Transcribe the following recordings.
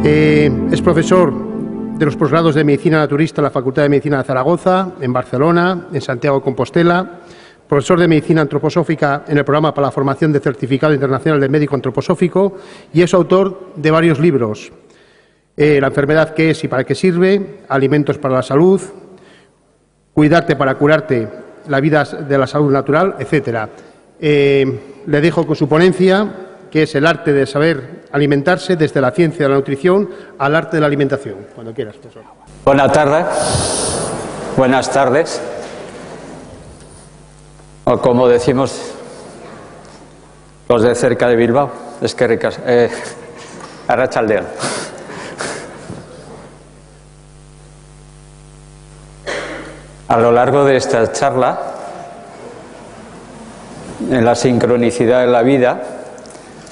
Es profesor de los posgrados de Medicina Naturista en la Facultad de Medicina de Zaragoza, en Barcelona, en Santiago de Compostela, profesor de Medicina Antroposófica en el programa para la formación de Certificado Internacional de Médico Antroposófico y es autor de varios libros. La enfermedad que es y para qué sirve, Alimentos para la salud, Cuidarte para curarte, la vida de la salud natural, etc. Le dejo con su ponencia, que es el arte de saber alimentarse desde la ciencia de la nutrición al arte de la alimentación. Cuando quieras, profesor. Buenas tardes. Buenas tardes. O como decimos los de cerca de Bilbao, es que ricas. Arratsaldeon. A lo largo de esta charla, en la sincronicidad de la vida,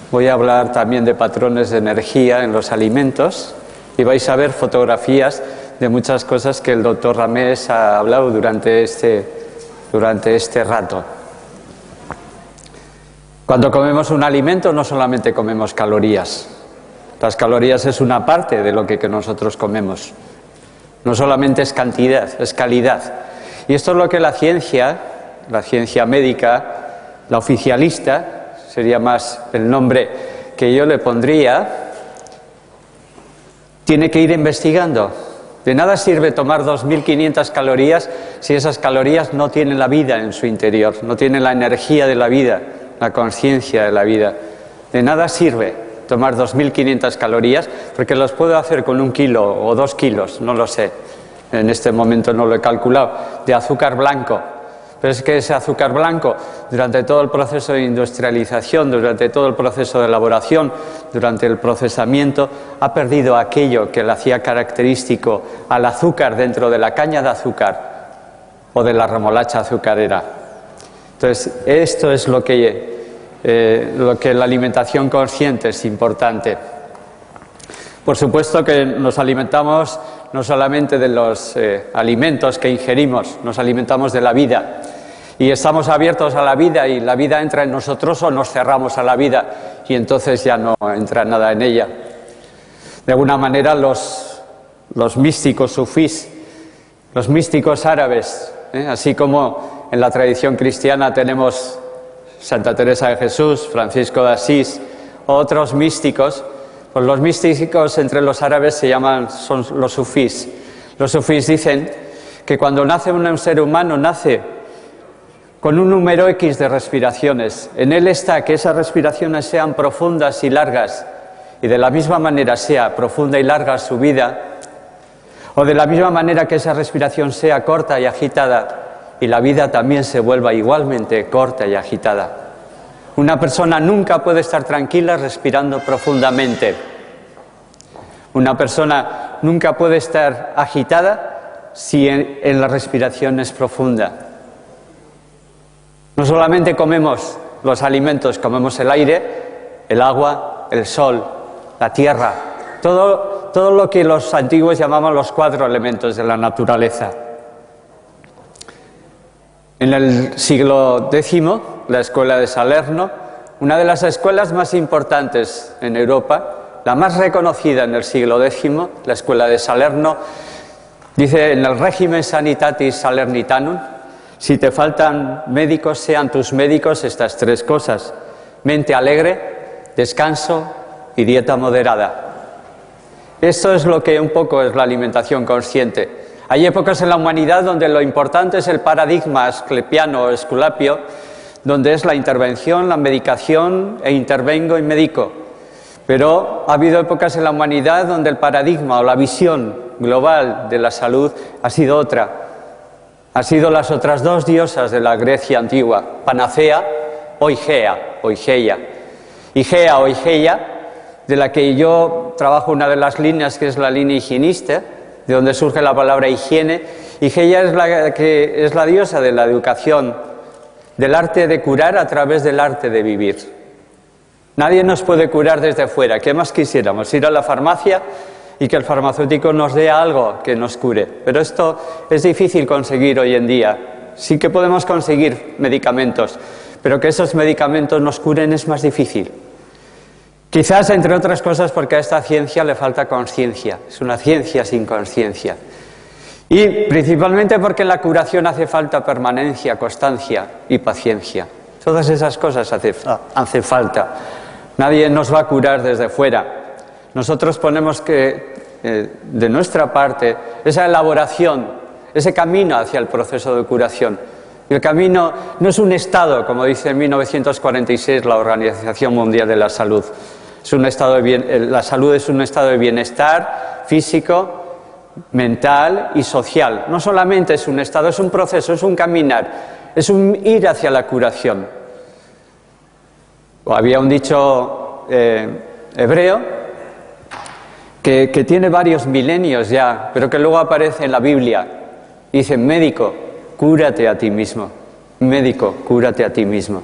voy a hablar también de patrones de energía en los alimentos y vais a ver fotografías de muchas cosas que el doctor Ramés ha hablado durante este rato. Cuando comemos un alimento no solamente comemos calorías. Las calorías es una parte de lo que nosotros comemos. No solamente es cantidad, es calidad. Y esto es lo que la ciencia médica, la oficialista, sería más el nombre que yo le pondría, tiene que ir investigando. De nada sirve tomar 2.500 calorías si esas calorías no tienen la vida en su interior, no tienen la energía de la vida, la conciencia de la vida. De nada sirve tomar 2.500 calorías porque los puedo hacer con 1 kilo o 2 kilos, no lo sé. En este momento no lo he calculado, de azúcar blanco. Pero es que ese azúcar blanco, durante todo el proceso de industrialización, durante todo el proceso de elaboración, durante el procesamiento, ha perdido aquello que le hacía característico al azúcar dentro de la caña de azúcar o de la remolacha azucarera. Entonces, esto es lo que la alimentación consciente es importante. Por supuesto que nos alimentamos no solamente de los alimentos que ingerimos, nos alimentamos de la vida. Y estamos abiertos a la vida y la vida entra en nosotros o nos cerramos a la vida y entonces ya no entra nada en ella. De alguna manera los místicos sufís, los místicos árabes, así como en la tradición cristiana tenemos Santa Teresa de Jesús, Francisco de Asís, otros místicos, pues los místicos entre los árabes son los sufís. Los sufís dicen que cuando nace un ser humano nace con un número X de respiraciones. En él está que esas respiraciones sean profundas y largas y de la misma manera sea profunda y larga su vida, o de la misma manera que esa respiración sea corta y agitada y la vida también se vuelva igualmente corta y agitada. Una persona nunca puede estar tranquila respirando profundamente. Una persona nunca puede estar agitada si en la respiración es profunda. No solamente comemos los alimentos, comemos el aire, el agua, el sol, la tierra, todo lo que los antiguos llamaban los 4 elementos de la naturaleza. En el siglo X, la escuela de Salerno, una de las escuelas más importantes en Europa, la más reconocida en el siglo X, la escuela de Salerno, dice en el Regimen Sanitatis Salernitanum, si te faltan médicos, sean tus médicos estas 3 cosas: mente alegre, descanso y dieta moderada. Esto es lo que un poco es la alimentación consciente. Hay épocas en la humanidad donde lo importante es el paradigma asclepiano o esculapio, donde es la intervención, la medicación e intervengo y medico. Pero ha habido épocas en la humanidad donde el paradigma o la visión global de la salud ha sido otra. Ha sido las otras 2 diosas de la Grecia antigua, Panacea o Igea o Igeia. Igea o Igeia, de la que yo trabajo una de las líneas que es la línea higienista, de donde surge la palabra higiene. Igeia es la diosa de la educación, del arte de curar a través del arte de vivir. Nadie nos puede curar desde fuera. ¿Qué más quisiéramos? Ir a la farmacia y que el farmacéutico nos dé algo que nos cure. Pero esto es difícil conseguir hoy en día. Sí que podemos conseguir medicamentos, pero que esos medicamentos nos curen es más difícil. Quizás, entre otras cosas, porque a esta ciencia le falta conciencia. Es una ciencia sin conciencia. Y principalmente porque en la curación hace falta permanencia, constancia y paciencia. Todas esas cosas hace falta. Nadie nos va a curar desde fuera. Nosotros ponemos de nuestra parte esa elaboración, ese camino hacia el proceso de curación. Y el camino no es un estado, como dice en 1946 la Organización Mundial de la Salud. La salud es un estado de bienestar físico, mental y social. No solamente es un estado, es un proceso, es un caminar, es un ir hacia la curación. Había un dicho hebreo que tiene varios milenios ya, pero que luego aparece en la Biblia. Dice: médico, cúrate a ti mismo. Médico, cúrate a ti mismo.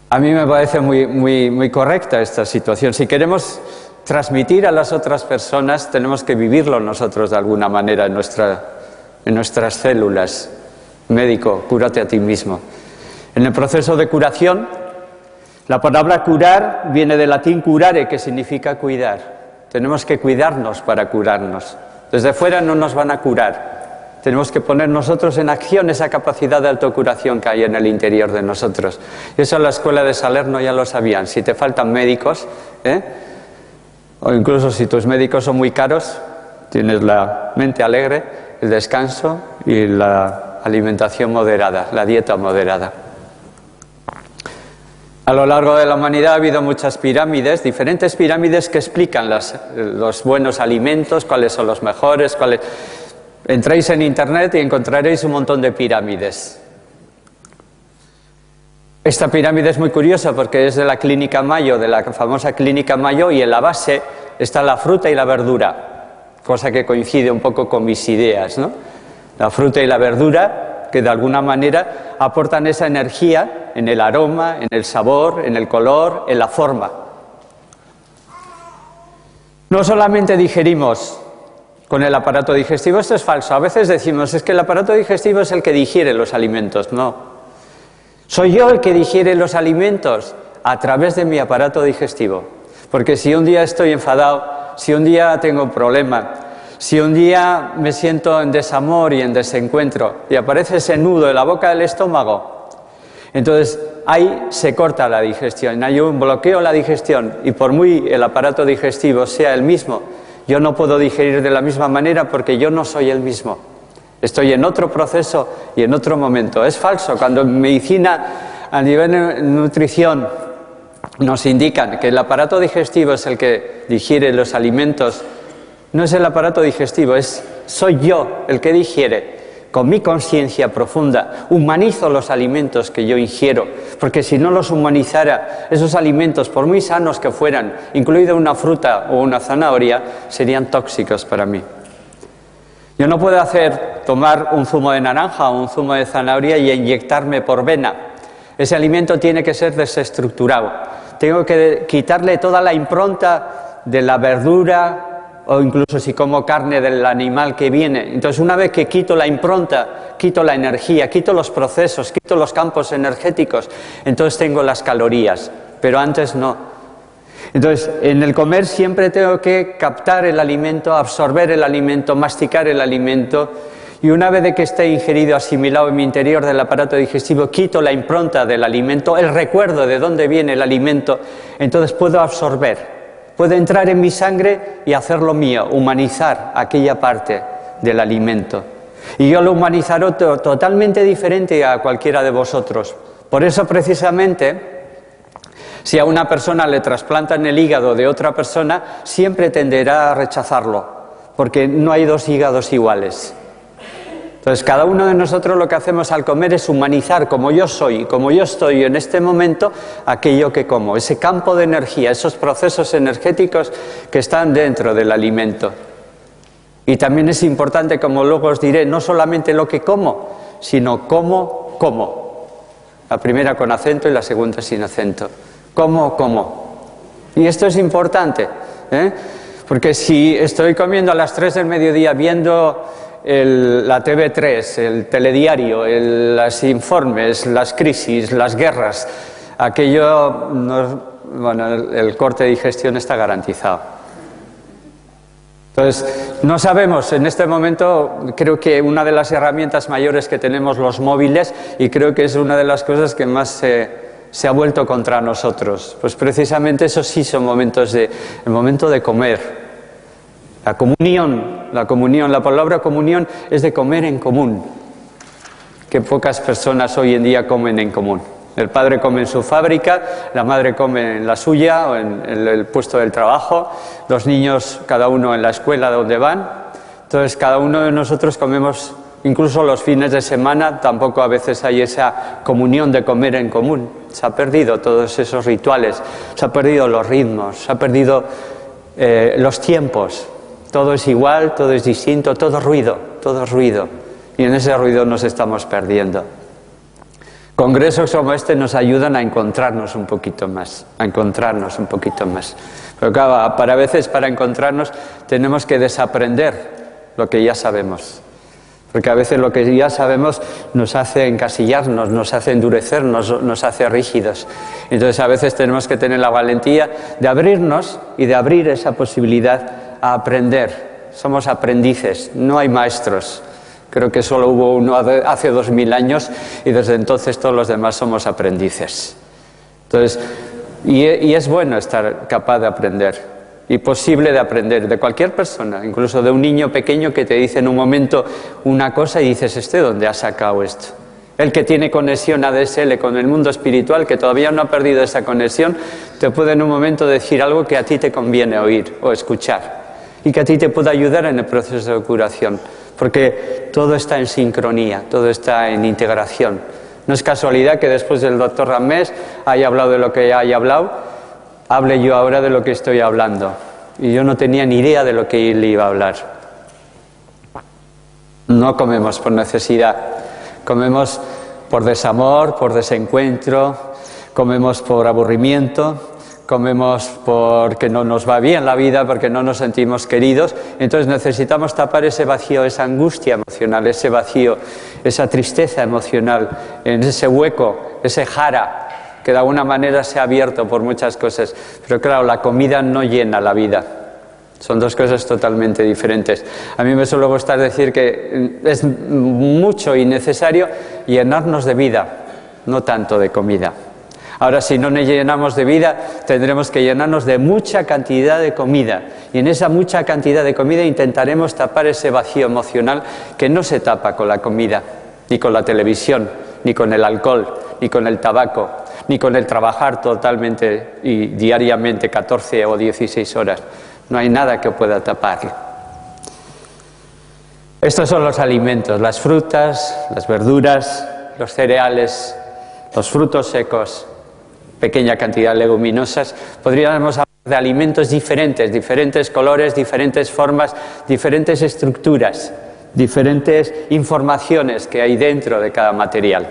A mí me parece muy correcta esta situación. Si queremos transmitir a las otras personas, tenemos que vivirlo nosotros de alguna manera en nuestras células. Médico, cúrate a ti mismo. En el proceso de curación, la palabra curar viene del latín curare, que significa cuidar. Tenemos que cuidarnos para curarnos. Desde fuera no nos van a curar. Tenemos que poner nosotros en acción esa capacidad de autocuración que hay en el interior de nosotros. Y eso en la escuela de Salerno ya lo sabían. Si te faltan médicos, o incluso si tus médicos son muy caros, tienes la mente alegre, el descanso y la alimentación moderada, la dieta moderada. A lo largo de la humanidad ha habido muchas pirámides, diferentes pirámides que explican los buenos alimentos, cuáles son los mejores, cuáles... Entráis en internet y encontraréis un montón de pirámides. Esta pirámide es muy curiosa porque es de la Clínica Mayo, de la famosa Clínica Mayo, y en la base está la fruta y la verdura, cosa que coincide un poco con mis ideas, ¿no? La fruta y la verdura que de alguna manera aportan esa energía en el aroma, en el sabor, en el color, en la forma. No solamente digerimos con el aparato digestivo, esto es falso. A veces decimos, es que el aparato digestivo es el que digiere los alimentos. No. Soy yo el que digiere los alimentos a través de mi aparato digestivo. Porque si un día estoy enfadado, si un día tengo un problema, si un día me siento en desamor y en desencuentro y aparece ese nudo en la boca del estómago, entonces ahí se corta la digestión, hay un bloqueo en la digestión, y por muy el aparato digestivo sea el mismo, yo no puedo digerir de la misma manera porque yo no soy el mismo. Estoy en otro proceso y en otro momento. Es falso. Cuando en medicina, a nivel de nutrición, nos indican que el aparato digestivo es el que digiere los alimentos, no es el aparato digestivo, soy yo el que digiere. Con mi conciencia profunda, humanizo los alimentos que yo ingiero, porque si no los humanizara, esos alimentos, por muy sanos que fueran, incluida una fruta o una zanahoria, serían tóxicos para mí. Yo no puedo tomar un zumo de naranja o un zumo de zanahoria y inyectarme por vena. Ese alimento tiene que ser desestructurado. Tengo que quitarle toda la impronta de la verdura, o incluso si como carne del animal que viene. Entonces, una vez que quito la impronta, quito la energía, quito los procesos, quito los campos energéticos, entonces tengo las calorías, pero antes no. Entonces, en el comer siempre tengo que captar el alimento, absorber el alimento, masticar el alimento, y una vez de que esté ingerido, asimilado en mi interior del aparato digestivo, quito la impronta del alimento, el recuerdo de dónde viene el alimento, entonces puedo absorber. Puede entrar en mi sangre y hacerlo mío, humanizar aquella parte del alimento. Y yo lo humanizaré totalmente diferente a cualquiera de vosotros. Por eso, precisamente, si a una persona le trasplantan el hígado de otra persona, siempre tenderá a rechazarlo, porque no hay dos hígados iguales. Entonces, cada uno de nosotros lo que hacemos al comer es humanizar, como yo soy, como yo estoy en este momento, aquello que como, ese campo de energía, esos procesos energéticos que están dentro del alimento. Y también es importante, como luego os diré, no solamente lo que como, sino cómo como. La primera con acento y la segunda sin acento. Cómo como. Y esto es importante, porque si estoy comiendo a las 3 del mediodía viendo la TV3, el telediario, los informes, las crisis, las guerras, aquello bueno, el corte de digestión está garantizado. Entonces, no sabemos, en este momento creo que una de las herramientas mayores que tenemos los móviles, y creo que es una de las cosas que más se ha vuelto contra nosotros, pues precisamente esos sí son momentos el momento de comer. La comunión, la palabra comunión es de comer en común, que pocas personas hoy en día comen en común. El padre come en su fábrica, la madre come en la suya o en el puesto del trabajo, los niños cada uno en la escuela donde van. Entonces cada uno de nosotros comemos, incluso los fines de semana, tampoco a veces hay esa comunión de comer en común. Se ha perdido todos esos rituales, se ha perdido los ritmos, se ha perdido los tiempos. Todo es igual, todo es distinto, todo es ruido. Y en ese ruido nos estamos perdiendo. Congresos como este nos ayudan a encontrarnos un poquito más, Pero claro, a veces para encontrarnos tenemos que desaprender lo que ya sabemos. Porque a veces lo que ya sabemos nos hace encasillarnos, nos hace endurecernos, nos hace rígidos. Entonces a veces tenemos que tener la valentía de abrirnos y de abrir esa posibilidad a aprender. Somos aprendices, no hay maestros. Creo que solo hubo uno hace 2000 años y desde entonces todos los demás somos aprendices. Entonces, y es bueno estar capaz de aprender y posible de aprender de cualquier persona, incluso de un niño pequeño que te dice en un momento una cosa y dices, ¿dónde ha sacado esto? El que tiene conexión ADSL con el mundo espiritual, que todavía no ha perdido esa conexión, te puede en un momento decir algo que a ti te conviene oír o escuchar y que a ti te puede ayudar en el proceso de curación. Porque todo está en sincronía, todo está en integración. No es casualidad que después del doctor Ramés haya hablado de lo que haya hablado, hable yo ahora de lo que estoy hablando. Y yo no tenía ni idea de lo que él iba a hablar. No comemos por necesidad, comemos por desamor, por desencuentro, comemos por aburrimiento, comemos porque no nos va bien la vida, porque no nos sentimos queridos. Entonces necesitamos tapar ese vacío, esa angustia emocional, ese vacío, esa tristeza emocional, en ese hueco, ese jara que de alguna manera se ha abierto por muchas cosas. Pero claro, la comida no llena la vida. Son dos cosas totalmente diferentes. A mí me suele gustar decir que es mucho y necesario llenarnos de vida, no tanto de comida. Ahora, si no nos llenamos de vida, tendremos que llenarnos de mucha cantidad de comida. Y en esa mucha cantidad de comida intentaremos tapar ese vacío emocional que no se tapa con la comida, ni con la televisión, ni con el alcohol, ni con el tabaco, ni con el trabajar totalmente y diariamente 14 o 16 horas. No hay nada que pueda taparlo. Estos son los alimentos, las frutas, las verduras, los cereales, los frutos secos, pequeña cantidad de leguminosas. Podríamos hablar de alimentos diferentes, diferentes colores, diferentes formas, diferentes estructuras, diferentes informaciones que hay dentro de cada material.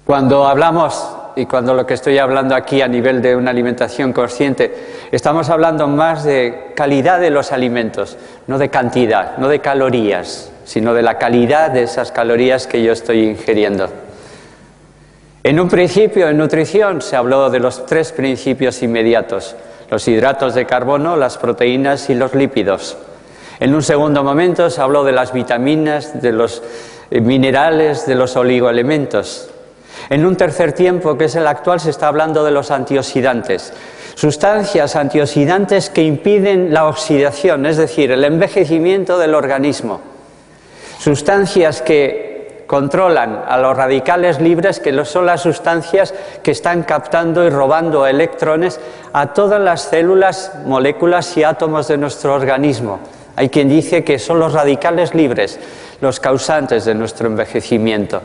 Cuando hablamos, y cuando lo que estoy hablando aquí a nivel de una alimentación consciente, estamos hablando más de calidad de los alimentos, no de cantidad, no de calorías, sino de la calidad de esas calorías que yo estoy ingiriendo. En un principio, en nutrición, se habló de los 3 principios inmediatos: los hidratos de carbono, las proteínas y los lípidos. En un segundo momento se habló de las vitaminas, de los minerales, de los oligoelementos. En un tercer tiempo, que es el actual, se está hablando de los antioxidantes. Sustancias antioxidantes que impiden la oxidación, es decir, el envejecimiento del organismo. Sustancias que controlan a los radicales libres, que son las sustancias que están captando y robando electrones a todas las células, moléculas y átomos de nuestro organismo. Hay quien dice que son los radicales libres los causantes de nuestro envejecimiento.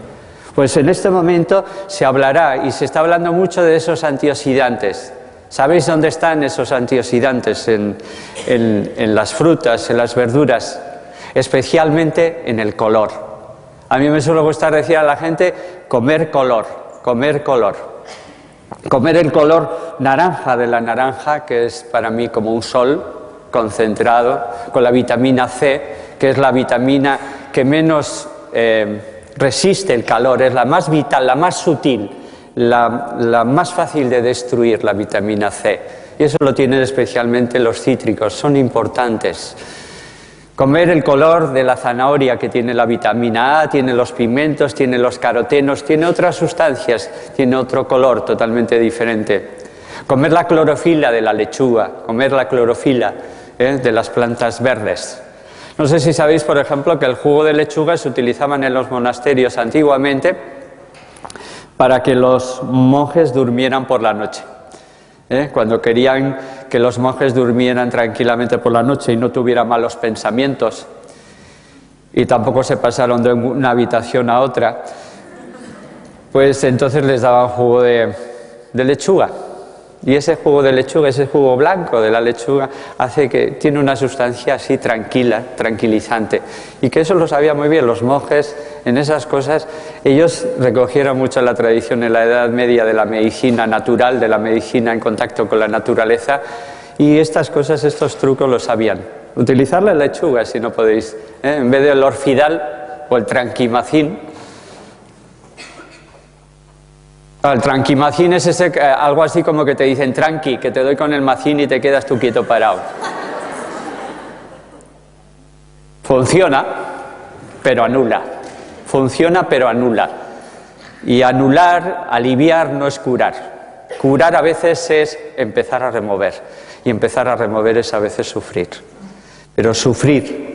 Pues en este momento se hablará, y se está hablando mucho, de esos antioxidantes. ¿Sabéis dónde están esos antioxidantes? En las frutas, en las verduras, especialmente en el color. A mí me suele gustar decir a la gente comer color, comer color. Comer el color naranja de la naranja, que es para mí como un sol concentrado, con la vitamina C, que es la vitamina que menos resiste el calor, es la más vital, la más sutil, la más fácil de destruir, la vitamina C. Y eso lo tienen especialmente los cítricos, son importantes. Comer el color de la zanahoria que tiene la vitamina A, tiene los pigmentos, tiene los carotenos, tiene otras sustancias, tiene otro color totalmente diferente. Comer la clorofila de la lechuga, comer la clorofila de las plantas verdes. No sé si sabéis, por ejemplo, que el jugo de lechuga se utilizaban en los monasterios antiguamente para que los monjes durmieran por la noche. Cuando querían que los monjes durmieran tranquilamente por la noche y no tuvieran malos pensamientos y tampoco se pasaron de una habitación a otra, pues entonces les daban jugo de lechuga. Y ese jugo de lechuga, ese jugo blanco de la lechuga, hace que tiene una sustancia así tranquila, tranquilizante. Y que eso lo sabían muy bien los monjes en esas cosas. Ellos recogieron mucho la tradición en la Edad Media de la medicina natural, de la medicina en contacto con la naturaleza. Y estas cosas, estos trucos los sabían. Utilizar la lechuga si no podéis. En vez del orfidal o el tranquimacín. El tranquimacín es algo así como que te dicen tranqui, que te doy con el macín y te quedas tú quieto parado. Funciona, pero anula. Funciona, pero anula. Y anular, aliviar, no es curar. Curar a veces es empezar a remover. Y empezar a remover es a veces sufrir. Pero sufrir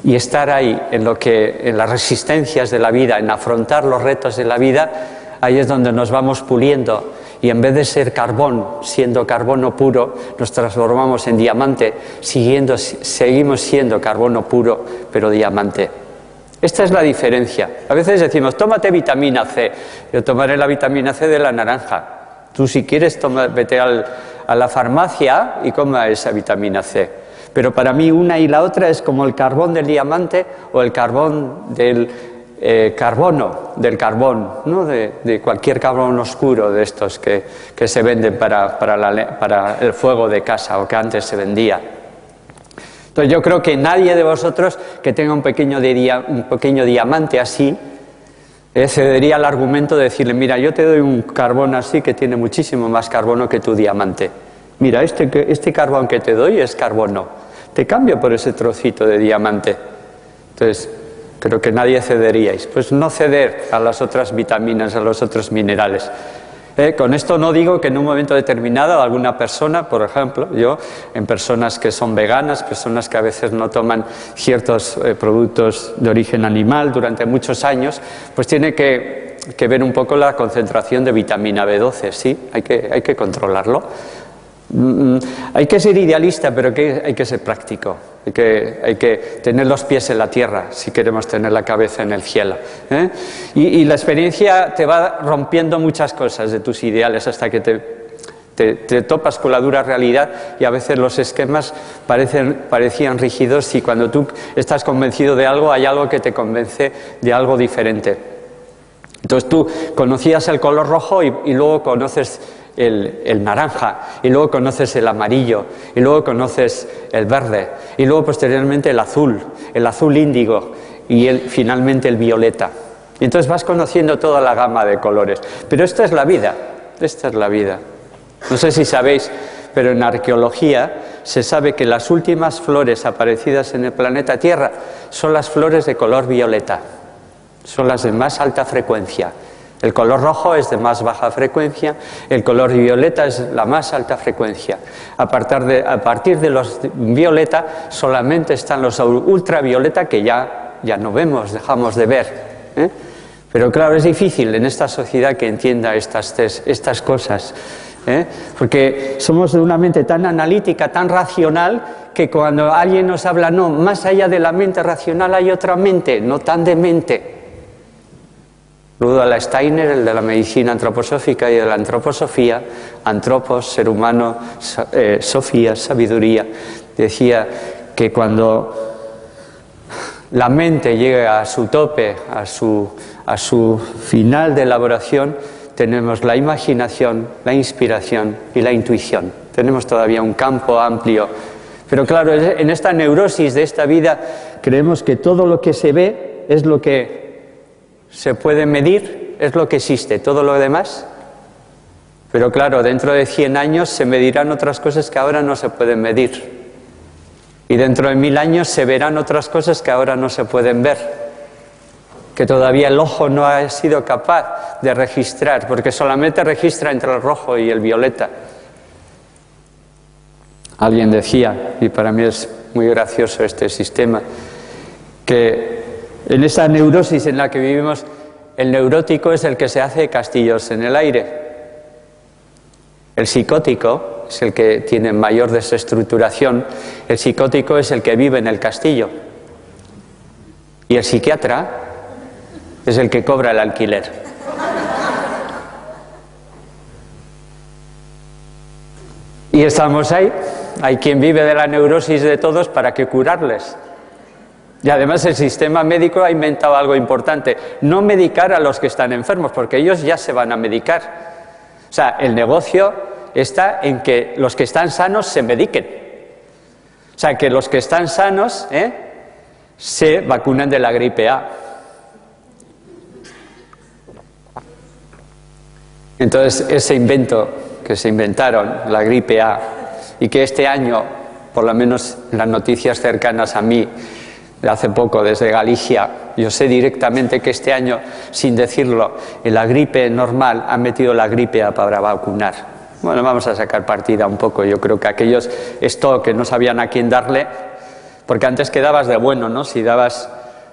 y estar ahí en las resistencias de la vida, en afrontar los retos de la vida, ahí es donde nos vamos puliendo y en vez de ser carbón, siendo carbono puro, nos transformamos en diamante, seguimos siendo carbono puro, pero diamante. Esta es la diferencia. A veces decimos, tómate vitamina C. Yo tomaré la vitamina C de la naranja. Tú si quieres, vete a la farmacia y coma esa vitamina C. Pero para mí una y la otra es como el carbón del diamante o el carbón del carbono, del carbón, ¿no? de cualquier carbón oscuro de estos que se venden para el fuego de casa o que antes se vendía. Entonces yo creo que nadie de vosotros que tenga un pequeño diamante así cedería al argumento de decirle, mira, yo te doy un carbón así que tiene muchísimo más carbono que tu diamante. Mira, este carbón que te doy es carbono. Te cambio por ese trocito de diamante. Entonces, creo que nadie cederíais. Pues no ceder a las otras vitaminas, a los otros minerales. Con esto no digo que en un momento determinado alguna persona, por ejemplo, yo, en personas que son veganas, personas que a veces no toman ciertos productos de origen animal durante muchos años, pues tiene que ver un poco la concentración de vitamina B12, sí, hay que controlarlo. Hay que ser idealista, pero hay que ser práctico. Hay que tener los pies en la tierra si queremos tener la cabeza en el cielo. Y la experiencia te va rompiendo muchas cosas de tus ideales hasta que te topas con la dura realidad y a veces los esquemas parecían rígidos y cuando tú estás convencido de algo hay algo que te convence de algo diferente. Entonces tú conocías el color rojo y luego conoces el naranja, y luego conoces el amarillo, y luego conoces el verde, y luego posteriormente el azul índigo, y finalmente el violeta. Y entonces vas conociendo toda la gama de colores. Pero esta es la vida. No sé si sabéis, pero en arqueología se sabe que las últimas flores aparecidas en el planeta Tierra son las flores de color violeta. Son las de más alta frecuencia. El color rojo es de más baja frecuencia, el color violeta es la más alta frecuencia. A partir de los violeta solamente están los ultravioleta que ya no vemos, dejamos de ver. Pero claro, es difícil en esta sociedad que entienda estas cosas. Porque somos de una mente tan analítica, tan racional, que cuando alguien nos habla, no, más allá de la mente racional hay otra mente, no tan demente. Rudolf Steiner, el de la medicina antroposófica y de la antroposofía, antropos, ser humano, sofía, sabiduría, decía que cuando la mente llega a su tope, a su final de elaboración, tenemos la imaginación, la inspiración y la intuición. Tenemos todavía un campo amplio. Pero claro, en esta neurosis de esta vida creemos que todo lo que se ve es lo que se puede medir, es lo que existe, todo lo demás. Pero claro, dentro de 100 años se medirán otras cosas que ahora no se pueden medir. Y dentro de 1000 años se verán otras cosas que ahora no se pueden ver, que todavía el ojo no ha sido capaz de registrar, porque solamente registra entre el rojo y el violeta. Alguien decía, y para mí es muy gracioso este sistema, que en esa neurosis en la que vivimos, el neurótico es el que se hace castillos en el aire. El psicótico es el que tiene mayor desestructuración, el psicótico es el que vive en el castillo. Y el psiquiatra es el que cobra el alquiler. Y estamos ahí, hay quien vive de la neurosis de todos para que curarles. Y además el sistema médico ha inventado algo importante, no medicar a los que están enfermos, porque ellos ya se van a medicar. O sea, el negocio está en que los que están sanos se mediquen. O sea, que los que están sanos se vacunen de la gripe A. Entonces, ese invento que se inventaron, la gripe A, y que este año, por lo menos en las noticias cercanas a mí, de hace poco desde Galicia, yo sé directamente que este año, sin decirlo, en la gripe normal han metido la gripe A para vacunar. Bueno, vamos a sacar partida un poco. Yo creo que aquellos, esto que no sabían a quién darle, porque antes quedabas de bueno, ¿no? Si dabas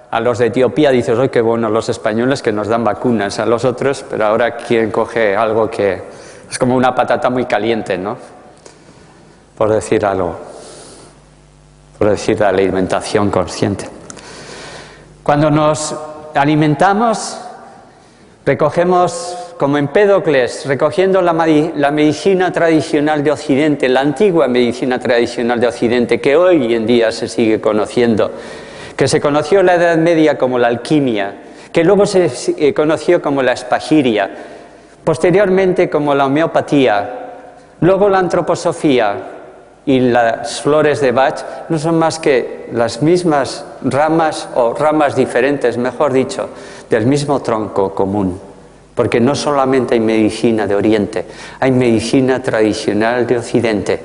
a los de Etiopía, dices, ¡ay, qué bueno los españoles que nos dan vacunas! A los otros, pero ahora quien coge algo que es como una patata muy caliente, ¿no? Por decir algo. Por decir la alimentación consciente. Cuando nos alimentamos, recogemos, como Empédocles, recogiendo la medicina tradicional de Occidente, la antigua medicina tradicional de Occidente, que hoy en día se sigue conociendo, que se conoció en la Edad Media como la alquimia, que luego se conoció como la espagiria, posteriormente como la homeopatía, luego la antroposofía, y las flores de Bach no son más que las mismas ramas, o ramas diferentes, mejor dicho, del mismo tronco común. Porque no solamente hay medicina de Oriente, hay medicina tradicional de Occidente.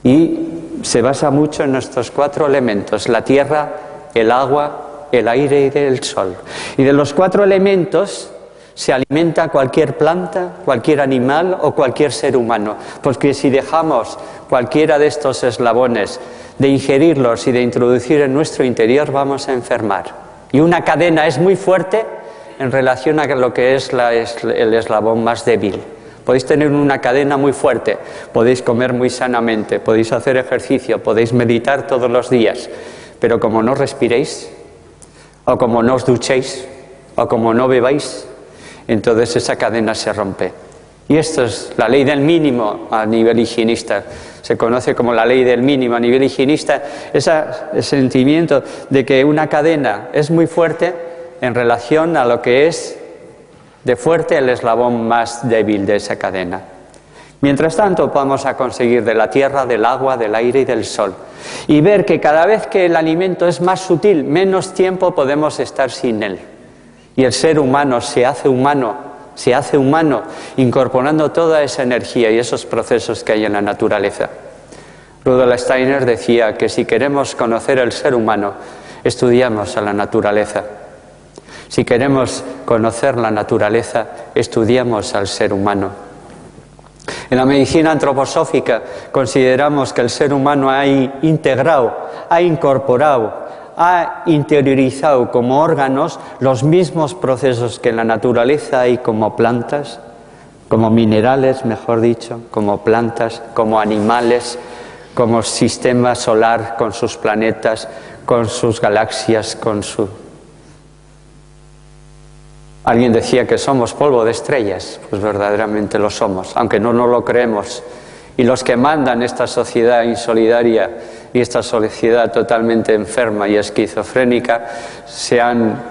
Y se basa mucho en estos 4 elementos: la tierra, el agua, el aire y el sol. Y de los 4 elementos se alimenta cualquier planta, cualquier animal o cualquier ser humano, porque si dejamos cualquiera de estos eslabones de ingerirlos y de introducir en nuestro interior, vamos a enfermar. Y una cadena es muy fuerte en relación a lo que es el eslabón más débil. Podéis tener una cadena muy fuerte, podéis comer muy sanamente, podéis hacer ejercicio, podéis meditar todos los días, pero como no respiréis, o como no os duchéis, o como no bebáis, entonces esa cadena se rompe. Y esto es la ley del mínimo a nivel higienista. Se conoce como la ley del mínimo a nivel higienista, ese sentimiento de que una cadena es muy fuerte en relación a lo que es de fuerte el eslabón más débil de esa cadena. Mientras tanto, vamos a conseguir de la tierra, del agua, del aire y del sol. Y ver que cada vez que el alimento es más sutil, menos tiempo podemos estar sin él. Y el ser humano se hace humano, incorporando toda esa energía y esos procesos que hay en la naturaleza. Rudolf Steiner decía que si queremos conocer el ser humano, estudiamos a la naturaleza. Si queremos conocer la naturaleza, estudiamos al ser humano. En la medicina antroposófica consideramos que el ser humano ha integrado, ha incorporado, ha interiorizado como órganos los mismos procesos que en la naturaleza hay como plantas, como minerales, mejor dicho, como plantas, como animales, como sistema solar con sus planetas, con sus galaxias, con su... Alguien decía que somos polvo de estrellas, pues verdaderamente lo somos, aunque no nos lo creemos. Y los que mandan esta sociedad insolidaria y esta sociedad totalmente enferma y esquizofrénica se han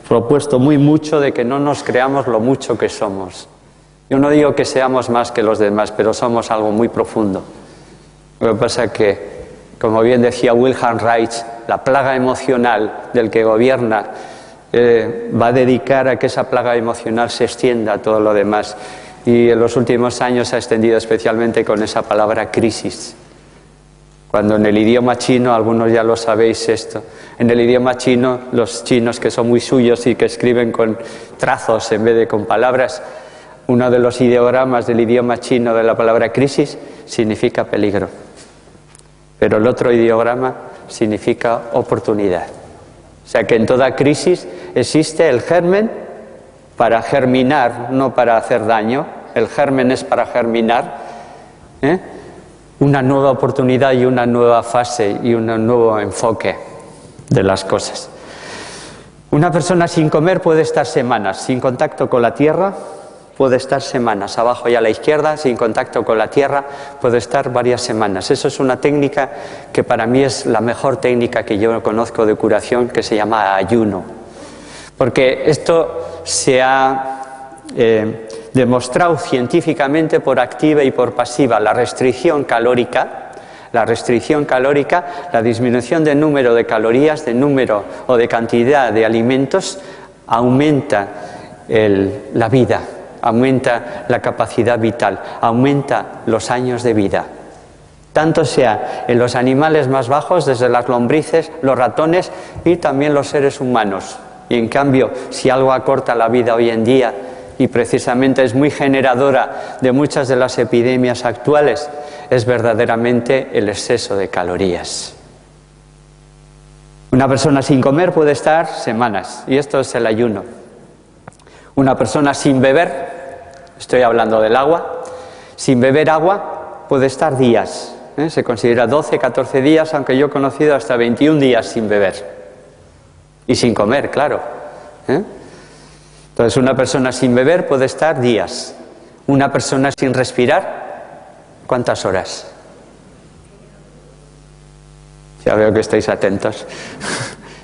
propuesto muy mucho de que no nos creamos lo mucho que somos. Yo no digo que seamos más que los demás, pero somos algo muy profundo. Lo que pasa es que, como bien decía Wilhelm Reich, la plaga emocional del que gobierna va a dedicar a que esa plaga emocional se extienda a todo lo demás. Y en los últimos años se ha extendido especialmente con esa palabra crisis. Cuando en el idioma chino, algunos ya lo sabéis esto, en el idioma chino, los chinos que son muy suyos y que escriben con trazos en vez de con palabras, uno de los ideogramas del idioma chino de la palabra crisis significa peligro. Pero el otro ideograma significa oportunidad. O sea que en toda crisis existe el germen para germinar, no para hacer daño. El germen es para germinar, una nueva oportunidad y una nueva fase y un nuevo enfoque de las cosas. Una persona sin comer puede estar semanas, sin contacto con la tierra, puede estar semanas. Abajo y a la izquierda, sin contacto con la tierra, puede estar varias semanas. Eso es una técnica que para mí es la mejor técnica que yo conozco de curación, que se llama ayuno. Porque esto se ha demostrado científicamente por activa y por pasiva. La restricción calórica, la disminución del número de calorías, de número o de cantidad de alimentos, aumenta la vida, aumenta la capacidad vital, aumenta los años de vida. Tanto sea en los animales más bajos, desde las lombrices, los ratones y también los seres humanos. Y en cambio, si algo acorta la vida hoy en día, y precisamente es muy generadora de muchas de las epidemias actuales, es verdaderamente el exceso de calorías. Una persona sin comer puede estar semanas, y esto es el ayuno. Una persona sin beber, estoy hablando del agua, sin beber agua puede estar días. Se considera 12, 14 días, aunque yo he conocido hasta 21 días sin beber. Y sin comer, claro. Entonces, una persona sin beber puede estar días. Una persona sin respirar, ¿cuántas horas? Ya veo que estáis atentos.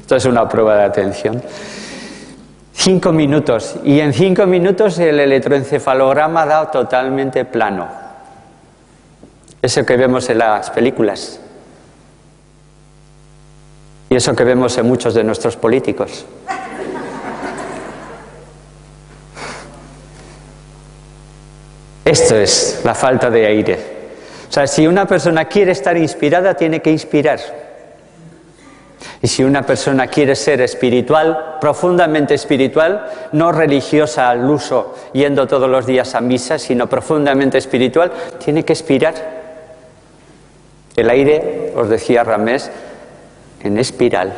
Esto es una prueba de atención. 5 minutos. Y en 5 minutos el electroencefalograma da totalmente plano. Eso que vemos en las películas. Y eso que vemos en muchos de nuestros políticos. Esto es la falta de aire. O sea, si una persona quiere estar inspirada, tiene que inspirar. Y si una persona quiere ser espiritual, profundamente espiritual, no religiosa al uso, yendo todos los días a misa, sino profundamente espiritual, tiene que expirar. El aire, os decía Ramés, en espiral.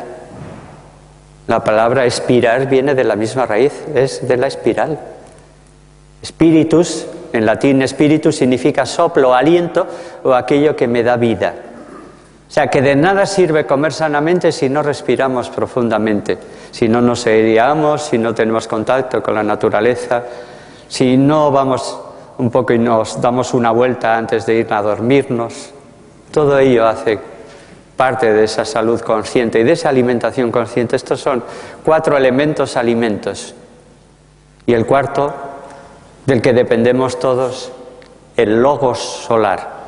La palabra expirar viene de la misma raíz, es de la espiral. Spiritus, en latín spiritus significa soplo, aliento o aquello que me da vida. O sea, que de nada sirve comer sanamente si no respiramos profundamente, si no nos aireamos, si no tenemos contacto con la naturaleza, si no vamos un poco y nos damos una vuelta antes de ir a dormirnos. Todo ello hace parte de esa salud consciente y de esa alimentación consciente. Estos son 4 elementos alimentos. Y el cuarto, del que dependemos todos, el logos solar.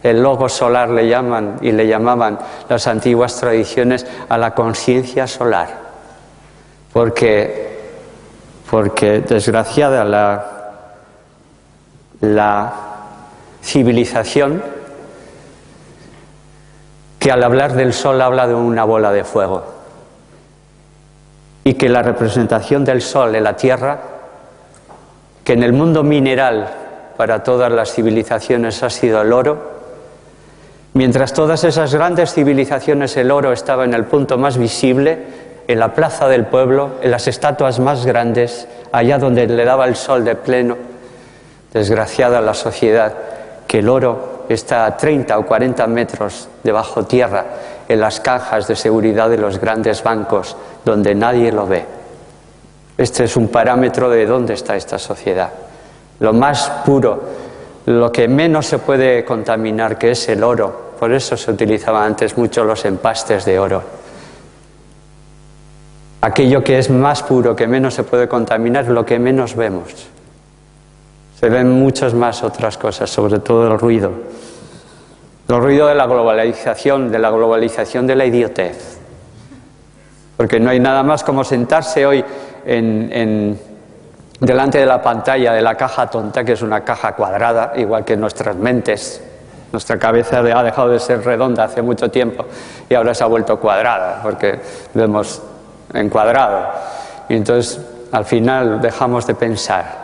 El logos solar le llaman y le llamaban las antiguas tradiciones a la conciencia solar. Porque desgraciada la civilización que al hablar del sol habla de una bola de fuego. Y que la representación del sol en la tierra, que en el mundo mineral para todas las civilizaciones ha sido el oro, mientras todas esas grandes civilizaciones el oro estaba en el punto más visible, en la plaza del pueblo, en las estatuas más grandes, allá donde le daba el sol de pleno. Desgraciada la sociedad, que el oro está a 30 o 40 metros debajo tierra, en las cajas de seguridad de los grandes bancos, donde nadie lo ve. Este es un parámetro de dónde está esta sociedad. Lo más puro, lo que menos se puede contaminar, que es el oro. Por eso se utilizaban antes mucho los empastes de oro. Aquello que es más puro, que menos se puede contaminar, lo que menos vemos. Se ven muchas más otras cosas, sobre todo el ruido. El ruido de la globalización de la idiotez. Porque no hay nada más como sentarse hoy delante de la pantalla de la caja tonta, que es una caja cuadrada, igual que nuestras mentes. Nuestra cabeza ha dejado de ser redonda hace mucho tiempo y ahora se ha vuelto cuadrada, porque vemos en cuadrado. Y entonces, al final, dejamos de pensar.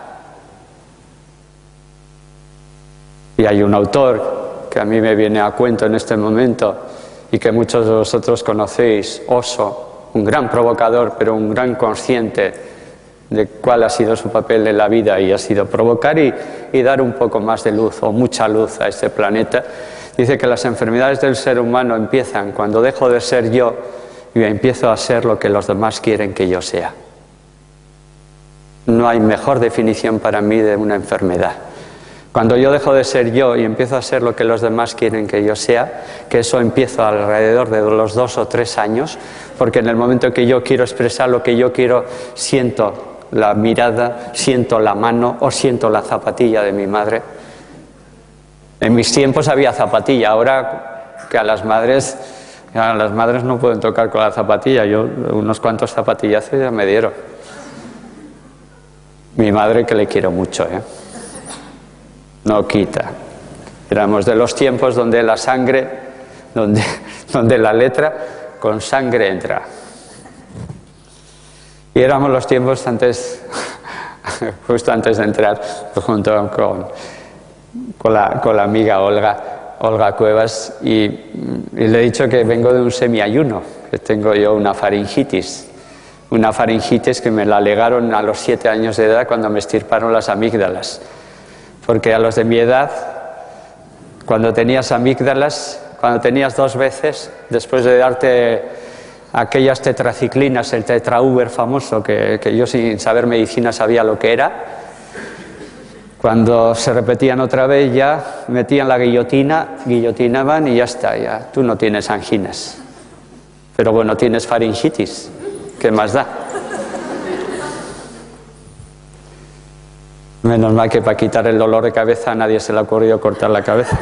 Y hay un autor que a mí me viene a cuento en este momento y que muchos de vosotros conocéis, Osho, un gran provocador, pero un gran consciente de cuál ha sido su papel en la vida, y ha sido provocar y dar un poco más de luz o mucha luz a este planeta. Dice que las enfermedades del ser humano empiezan cuando dejo de ser yo y empiezo a ser lo que los demás quieren que yo sea. No hay mejor definición para mí de una enfermedad. Cuando yo dejo de ser yo y empiezo a ser lo que los demás quieren que yo sea, que eso empiezo alrededor de los 2 o 3 años, porque en el momento que yo quiero expresar lo que yo quiero, siento la mirada, siento la mano o siento la zapatilla de mi madre. En mis tiempos había zapatilla, ahora que a las madres no pueden tocar con la zapatilla. Yo unos cuantos zapatillazos ya me dieron. Mi madre, que le quiero mucho, no quita. Éramos de los tiempos donde la sangre, donde la letra con sangre entra. Y éramos los tiempos antes, justo antes de entrar, junto con la amiga Olga Cuevas, y le he dicho que vengo de un semiayuno, que tengo yo una faringitis que me la alegaron a los 7 años de edad cuando me extirparon las amígdalas. Porque a los de mi edad, cuando tenías amígdalas, cuando tenías 2 veces, después de darte aquellas tetraciclinas, el tetrauber famoso, que yo sin saber medicina sabía lo que era, cuando se repetían otra vez ya metían la guillotinaban y ya está, ya tú no tienes anginas. Pero bueno, tienes faringitis, ¿qué más da? Menos mal que para quitar el dolor de cabeza a nadie se le ha ocurrido cortar la cabeza.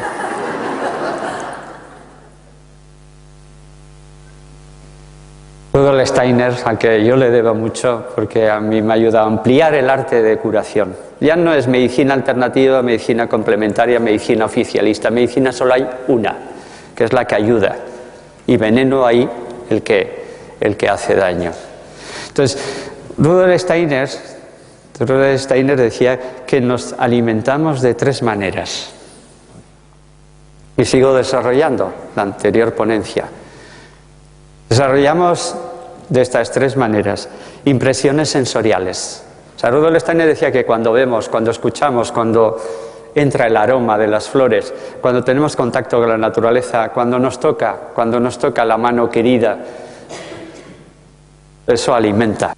Rudolf Steiner, a que yo le debo mucho, porque a mí me ha ayudado a ampliar el arte de curación. Ya no es medicina alternativa, medicina complementaria, medicina oficialista. Medicina solo hay una, que es la que ayuda. Y veneno ahí el que hace daño. Entonces, Rudolf Steiner decía que nos alimentamos de 3 maneras. Y sigo desarrollando la anterior ponencia. Desarrollamos de estas 3 maneras impresiones sensoriales. O sea, Rudolf Steiner decía que cuando vemos, cuando escuchamos, cuando entra el aroma de las flores, cuando tenemos contacto con la naturaleza, cuando nos toca la mano querida, eso alimenta.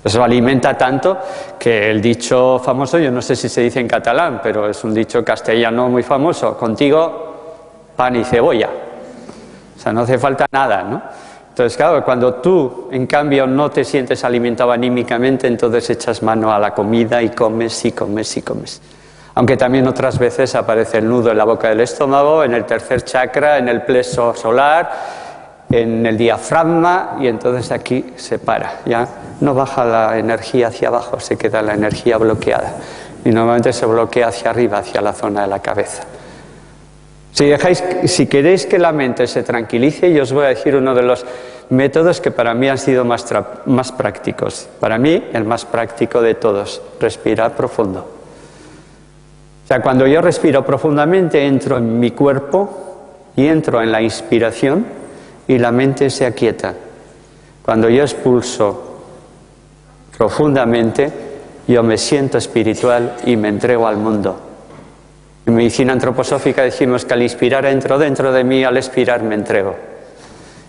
Eso alimenta tanto que el dicho famoso, yo no sé si se dice en catalán, pero es un dicho castellano muy famoso: contigo pan y cebolla. O sea, no hace falta nada, ¿no? Entonces, claro, cuando tú, en cambio, no te sientes alimentado anímicamente, entonces echas mano a la comida y comes y comes y comes. Aunque también otras veces aparece el nudo en la boca del estómago, en el tercer chakra, en el plexo solar, en el diafragma, y entonces aquí se para. Ya no baja la energía hacia abajo, se queda la energía bloqueada. Y normalmente se bloquea hacia arriba, hacia la zona de la cabeza. Si queréis que la mente se tranquilice, yo os voy a decir uno de los métodos que para mí han sido más prácticos. Para mí, el más práctico de todos: respirar profundo. O sea, cuando yo respiro profundamente, entro en mi cuerpo y entro en la inspiración y la mente se aquieta. Cuando yo expulso profundamente, yo me siento espiritual y me entrego al mundo. En medicina antroposófica decimos que al inspirar entro dentro de mí, al expirar me entrego.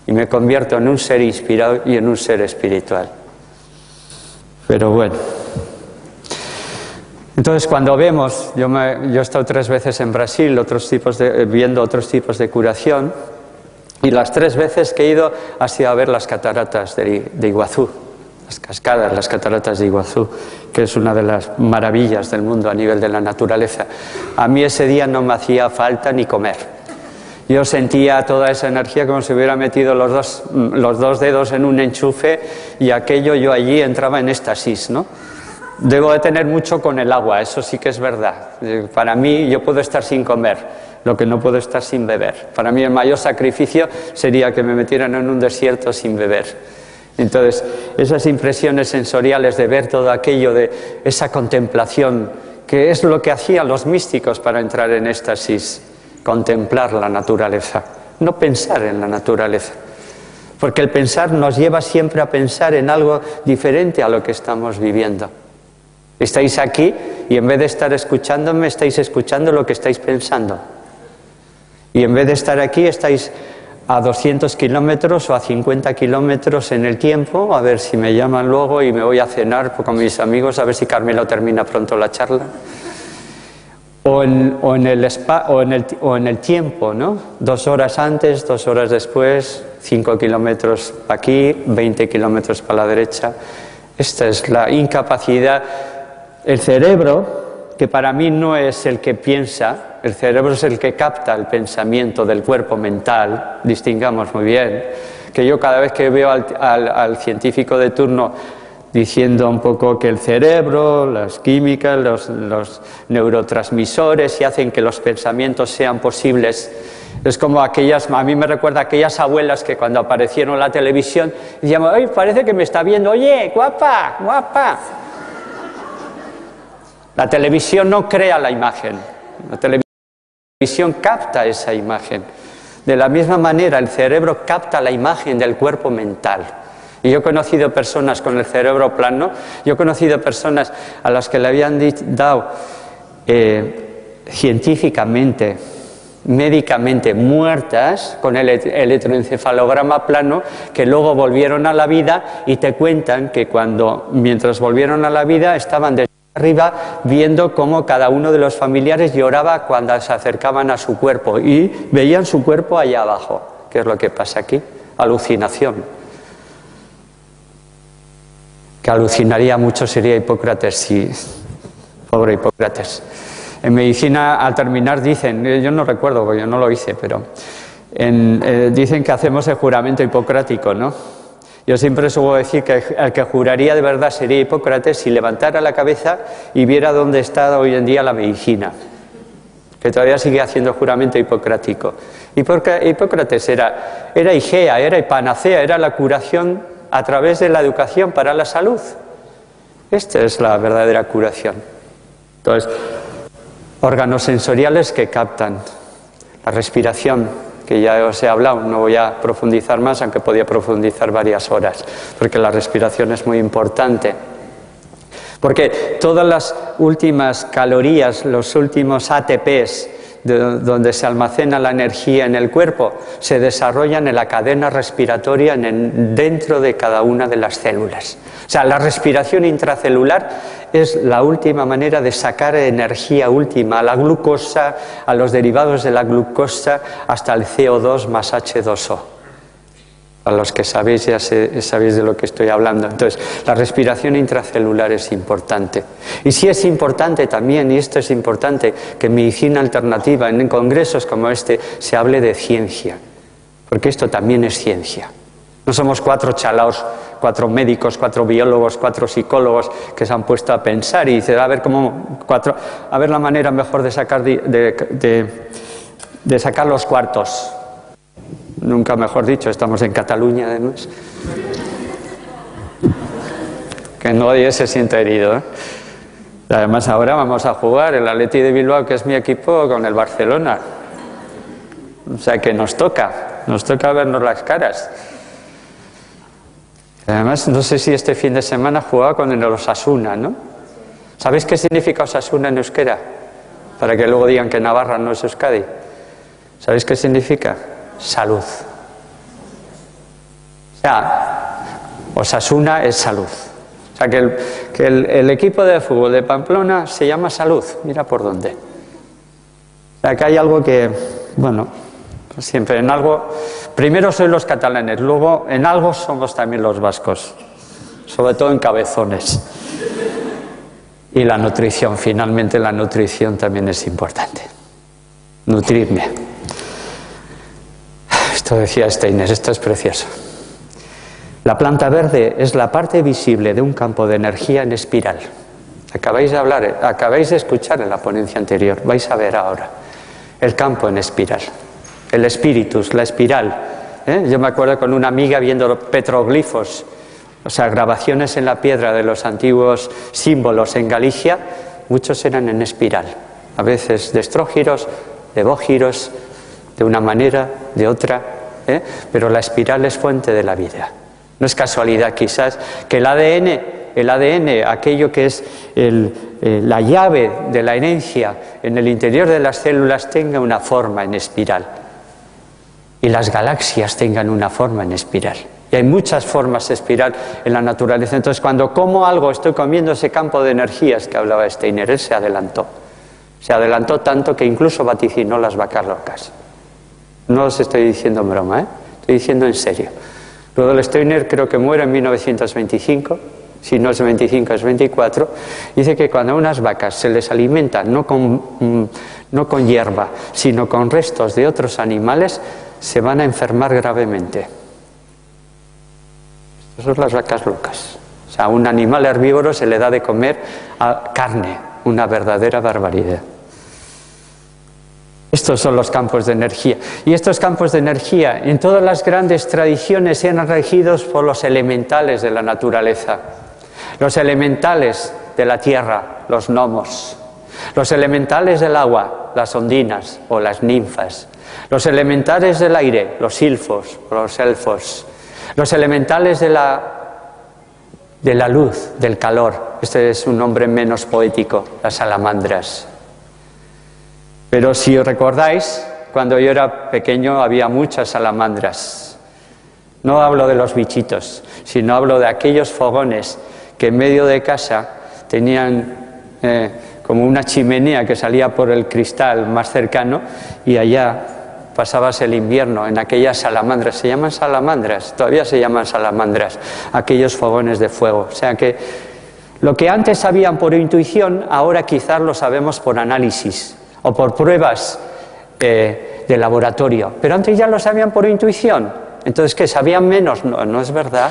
Y me convierto en un ser inspirado y en un ser espiritual. Pero bueno. Entonces, cuando vemos, yo he estado 3 veces en Brasil, viendo otros tipos de curación, y las 3 veces que he ido ha sido a ver las cataratas de Iguazú, las cascadas, las cataratas de Iguazú, que es una de las maravillas del mundo a nivel de la naturaleza. A mí ese día no me hacía falta ni comer. Yo sentía toda esa energía como si hubiera metido los dos dedos en un enchufe y aquello, yo allí entraba en éxtasis, ¿no? Debo de tener mucho con el agua, eso sí que es verdad. Para mí, yo puedo estar sin comer, lo que no puedo estar sin beber. Para mí el mayor sacrificio sería que me metieran en un desierto sin beber. Entonces, esas impresiones sensoriales de ver todo aquello, de esa contemplación, que es lo que hacían los místicos para entrar en éxtasis, contemplar la naturaleza, no pensar en la naturaleza. Porque el pensar nos lleva siempre a pensar en algo diferente a lo que estamos viviendo. Estáis aquí y en vez de estar escuchándome, estáis escuchando lo que estáis pensando. Y en vez de estar aquí, estáis a 200 kilómetros o a 50 kilómetros en el tiempo, a ver si me llaman luego y me voy a cenar con mis amigos, a ver si Carmelo termina pronto la charla. O en el tiempo, ¿no? 2 horas antes, 2 horas después, 5 kilómetros para aquí, 20 kilómetros para la derecha. Esta es la incapacidad. El cerebro, que para mí no es el que piensa, el cerebro es el que capta el pensamiento del cuerpo mental, distingamos muy bien, que yo cada vez que veo al científico de turno diciendo un poco que el cerebro, las químicas, los neurotransmisores y hacen que los pensamientos sean posibles. Es como a mí me recuerda a aquellas abuelas que cuando aparecieron en la televisión decían, ¡ay, parece que me está viendo! ¡Oye, guapa, guapa! La televisión no crea la imagen, la televisión capta esa imagen. De la misma manera, el cerebro capta la imagen del cuerpo mental. Y yo he conocido personas con el cerebro plano, yo he conocido personas a las que le habían dado científicamente, médicamente muertas con el electroencefalograma plano, que luego volvieron a la vida y te cuentan que mientras volvieron a la vida estaban desde arriba viendo cómo cada uno de los familiares lloraba cuando se acercaban a su cuerpo y veían su cuerpo allá abajo. ¿Qué es lo que pasa aquí? Alucinación. Que alucinaría mucho sería Hipócrates, sí. Pobre Hipócrates. En medicina, al terminar, dicen, yo no recuerdo porque yo no lo hice, pero dicen que hacemos el juramento hipocrático, ¿no? Yo siempre suelo decir que el que juraría de verdad sería Hipócrates si levantara la cabeza y viera dónde está hoy en día la medicina, que todavía sigue haciendo juramento hipocrático. Hipócrates era Igea, era panacea, era la curación a través de la educación para la salud. Esta es la verdadera curación. Entonces, órganos sensoriales que captan la respiración, que ya os he hablado, no voy a profundizar más, aunque podía profundizar varias horas, porque la respiración es muy importante. Porque todas las últimas calorías, los últimos ATPs, donde se almacena la energía en el cuerpo, se desarrollan en la cadena respiratoria dentro de cada una de las células. O sea, la respiración intracelular es la última manera de sacar energía última, a la glucosa, a los derivados de la glucosa, hasta el CO2 más H2O. A los que sabéis, ya sabéis de lo que estoy hablando. Entonces, la respiración intracelular es importante. Y sí es importante también, y esto es importante, que en medicina alternativa, en congresos como este, se hable de ciencia. Porque esto también es ciencia. No somos 4 chalaos, 4 médicos, 4 biólogos, 4 psicólogos que se han puesto a pensar y dicen, a ver la manera mejor de sacar, de sacar los cuartos. Nunca mejor dicho, estamos en Cataluña además. Que nadie se siente herido, ¿eh? Además ahora vamos a jugar el Athletic de Bilbao, que es mi equipo, con el Barcelona. O sea que nos toca vernos las caras. Además, no sé si este fin de semana jugaba con el Osasuna, ¿no? ¿Sabéis qué significa Osasuna en euskera? Para que luego digan que Navarra no es Euskadi. ¿Sabéis qué significa? Salud. O sea, Osasuna es salud. O sea, que el equipo de fútbol de Pamplona se llama Salud. Mira por dónde. O sea, que hay algo que, bueno, siempre en algo. Primero soy los catalanes, luego en algo somos también los vascos. Sobre todo en cabezones. Y la nutrición, finalmente la nutrición también es importante. Nutrirme. Esto decía Steiner, esto es precioso. La planta verde es la parte visible de un campo de energía en espiral. Acabáis de escuchar en la ponencia anterior, vais a ver ahora el campo en espiral, el espíritus, la espiral. Yo me acuerdo con una amiga viendo petroglifos, o sea, grabaciones en la piedra de los antiguos símbolos en Galicia, muchos eran en espiral, a veces de estrógiros, de bógiros, de una manera, de otra, pero la espiral es fuente de la vida. No es casualidad quizás que el ADN, aquello que es la llave de la herencia en el interior de las células, tenga una forma en espiral y las galaxias tengan una forma en espiral. Y hay muchas formas de espiral en la naturaleza. Entonces, cuando como algo, estoy comiendo ese campo de energías que hablaba Steiner. Él se adelantó. Se adelantó tanto que incluso vaticinó las vacas locas. No os estoy diciendo en broma, estoy diciendo en serio. Rudolf Steiner creo que muere en 1925, si no es 25 es 24, dice que cuando a unas vacas se les alimenta no con hierba, sino con restos de otros animales, se van a enfermar gravemente. Estas son las vacas locas. O sea, a un animal herbívoro se le da de comer carne, una verdadera barbaridad. Estos son los campos de energía. Y estos campos de energía en todas las grandes tradiciones eran regidos por los elementales de la naturaleza. Los elementales de la tierra, los gnomos. Los elementales del agua, las ondinas o las ninfas. Los elementales del aire, los silfos o los elfos. Los elementales de la luz, del calor. Este es un nombre menos poético, las salamandras. Pero si os recordáis, cuando yo era pequeño había muchas salamandras. No hablo de los bichitos, sino hablo de aquellos fogones que en medio de casa tenían como una chimenea que salía por el cristal más cercano y allá pasabas el invierno en aquellas salamandras. Se llaman salamandras, todavía se llaman salamandras, aquellos fogones de fuego. O sea que lo que antes sabían por intuición, ahora quizás lo sabemos por análisis o por pruebas de laboratorio. Pero antes ya lo sabían por intuición. Entonces, ¿qué? ¿Sabían menos? No, no es verdad.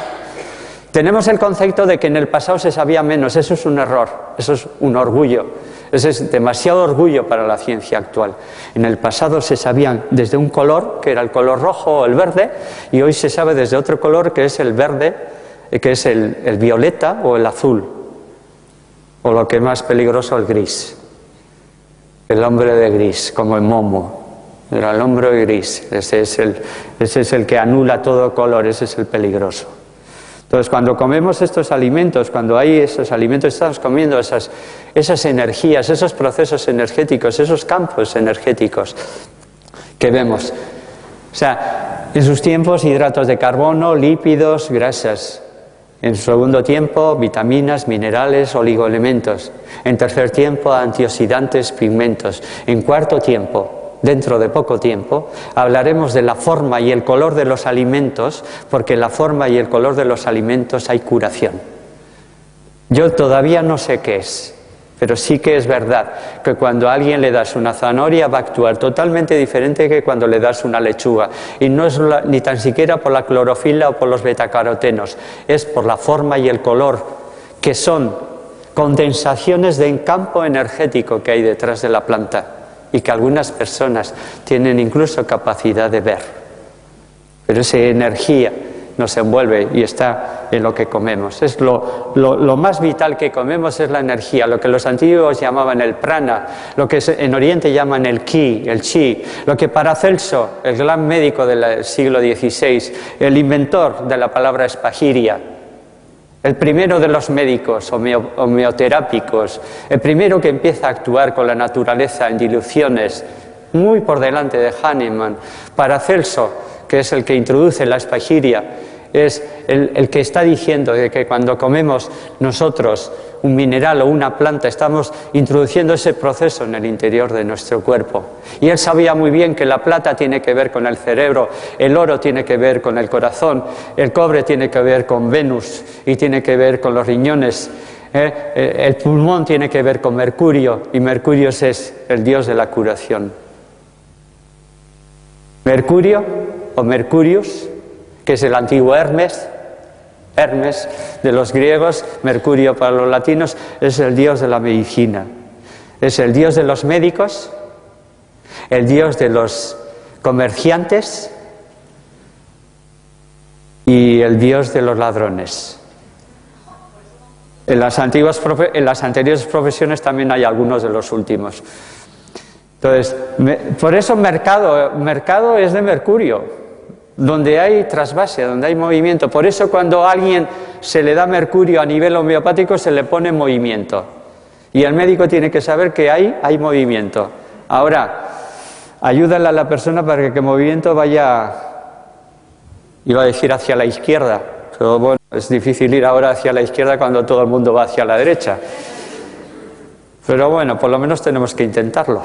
Tenemos el concepto de que en el pasado se sabía menos. Eso es un error, eso es un orgullo. Eso es demasiado orgullo para la ciencia actual. En el pasado se sabían desde un color, que era el color rojo o el verde, y hoy se sabe desde otro color, que es el verde, que es el violeta o el azul, o lo que es más peligroso, el gris. El hombre de gris, como en Momo. Era el hombre gris. Ese es el que anula todo color, ese es el peligroso. Entonces, cuando comemos estos alimentos, cuando hay esos alimentos, estamos comiendo esas energías, esos procesos energéticos, esos campos energéticos que vemos. O sea, en sus tiempos, hidratos de carbono, lípidos, grasas. En su segundo tiempo, vitaminas, minerales, oligoelementos. En tercer tiempo, antioxidantes, pigmentos. En cuarto tiempo, dentro de poco tiempo, hablaremos de la forma y el color de los alimentos, porque en la forma y el color de los alimentos hay curación. Yo todavía no sé qué es, pero sí que es verdad que cuando a alguien le das una zanahoria va a actuar totalmente diferente que cuando le das una lechuga. Y no es ni tan siquiera por la clorofila o por los betacarotenos, es por la forma y el color, que son condensaciones del campo energético que hay detrás de la planta y que algunas personas tienen incluso capacidad de ver. Pero esa energía nos envuelve y está en lo que comemos. Es lo más vital que comemos es la energía, lo que los antiguos llamaban el prana, lo que en Oriente llaman el ki, el chi, lo que Paracelso, el gran médico del siglo XVI, el inventor de la palabra espagiria, el primero de los médicos homeoterápicos, el primero que empieza a actuar con la naturaleza en diluciones, muy por delante de Hahnemann. Paracelso, que es el que introduce la espagiria, es el que está diciendo de que cuando comemos nosotros un mineral o una planta estamos introduciendo ese proceso en el interior de nuestro cuerpo. Y él sabía muy bien que la plata tiene que ver con el cerebro, el oro tiene que ver con el corazón, el cobre tiene que ver con Venus y tiene que ver con los riñones, el pulmón tiene que ver con Mercurio, y Mercurio es el dios de la curación. Mercurio o Mercurius, que es el antiguo Hermes. Hermes de los griegos, Mercurio para los latinos, es el dios de la medicina. Es el dios de los médicos, el dios de los comerciantes y el dios de los ladrones. En las anteriores profesiones también hay algunos de los últimos. Entonces, por eso mercado es de Mercurio, donde hay trasvase, donde hay movimiento. Por eso cuando a alguien se le da mercurio a nivel homeopático se le pone movimiento. Y el médico tiene que saber que hay movimiento. Ahora, ayúdale a la persona para que el movimiento vaya, iba a decir hacia la izquierda, pero bueno, es difícil ir ahora hacia la izquierda cuando todo el mundo va hacia la derecha. Pero bueno, por lo menos tenemos que intentarlo.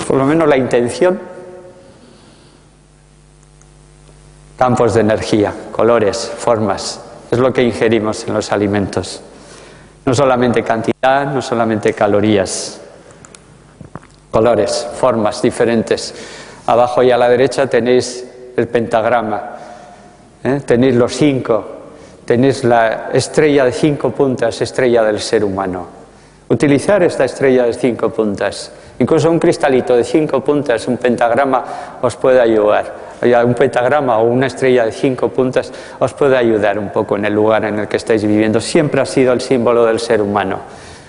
Por lo menos la intención. Campos de energía, colores, formas, es lo que ingerimos en los alimentos. No solamente cantidad, no solamente calorías. Colores, formas diferentes. Abajo y a la derecha tenéis el pentagrama, tenéis los 5, tenéis la estrella de 5 puntas, estrella del ser humano. Utilizar esta estrella de 5 puntas, incluso un cristalito de 5 puntas, un pentagrama, os puede ayudar. Un pentagrama o una estrella de 5 puntas os puede ayudar un poco en el lugar en el que estáis viviendo. Siempre ha sido el símbolo del ser humano.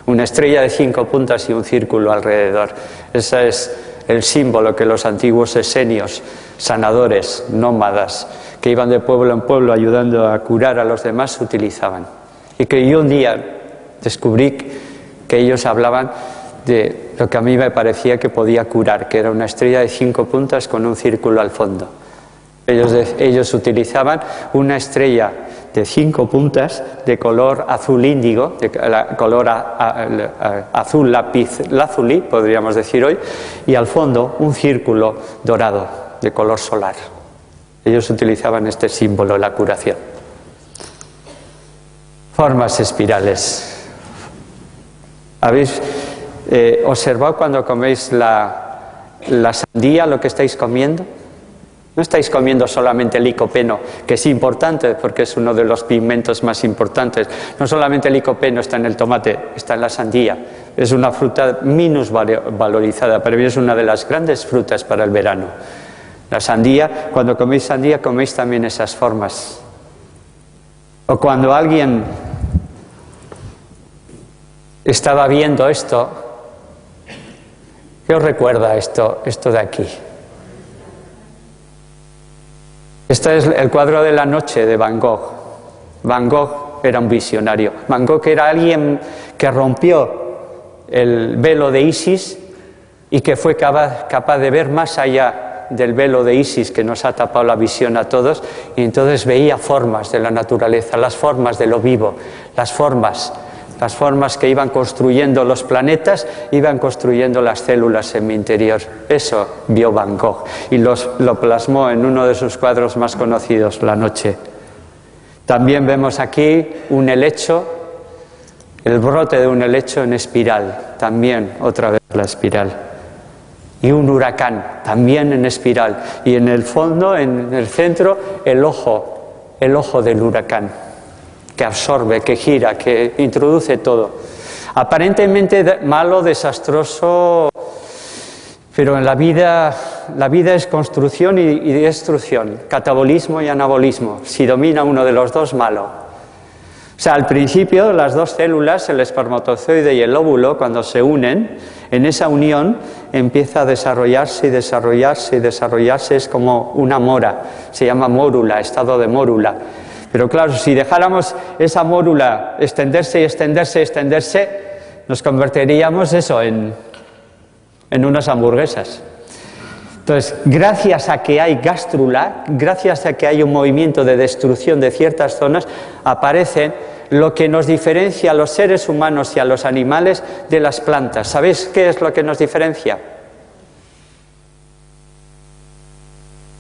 Una estrella de 5 puntas y un círculo alrededor. Ese es el símbolo que los antiguos esenios, sanadores, nómadas, que iban de pueblo en pueblo ayudando a curar a los demás, utilizaban. Y que yo un día descubrí que ellos hablaban de lo que a mí me parecía que podía curar, que era una estrella de 5 puntas con un círculo al fondo. Ellos utilizaban una estrella de 5 puntas de color azul índigo, de color azul lazuli, podríamos decir hoy, y al fondo un círculo dorado de color solar. Ellos utilizaban este símbolo de la curación. Formas espirales. ¿Habéis observado cuando coméis la sandía lo que estáis comiendo? No estáis comiendo solamente licopeno, que es importante porque es uno de los pigmentos más importantes. No solamente el licopeno está en el tomate, está en la sandía. Es una fruta minusvalorizada, pero es una de las grandes frutas para el verano. La sandía, cuando coméis sandía, coméis también esas formas. O cuando alguien estaba viendo esto, ¿qué os recuerda esto de aquí? Este es el cuadro de la noche de Van Gogh. Van Gogh era un visionario. Van Gogh era alguien que rompió el velo de Isis y que fue capaz de ver más allá del velo de Isis que nos ha tapado la visión a todos, y entonces veía formas de la naturaleza, las formas de lo vivo, las formas que iban construyendo los planetas, iban construyendo las células en mi interior. Eso vio Van Gogh y lo plasmó en uno de sus cuadros más conocidos, La noche. También vemos aquí un helecho, el brote de un helecho en espiral, también otra vez la espiral. Y un huracán, también en espiral. Y en el fondo, en el centro, el ojo del huracán, que absorbe, que gira, que introduce todo. Aparentemente malo, desastroso, pero en la vida es construcción y destrucción, catabolismo y anabolismo. Si domina uno de los dos, malo. O sea, al principio las dos células, el espermatozoide y el óvulo, cuando se unen, en esa unión empieza a desarrollarse y desarrollarse y desarrollarse, es como una mora, se llama mórula, estado de mórula. Pero claro, si dejáramos esa mórula extenderse y extenderse y extenderse, nos convertiríamos en unas hamburguesas. Entonces, gracias a que hay gástrula, gracias a que hay un movimiento de destrucción de ciertas zonas, aparece lo que nos diferencia a los seres humanos y a los animales de las plantas. ¿Sabéis qué es lo que nos diferencia?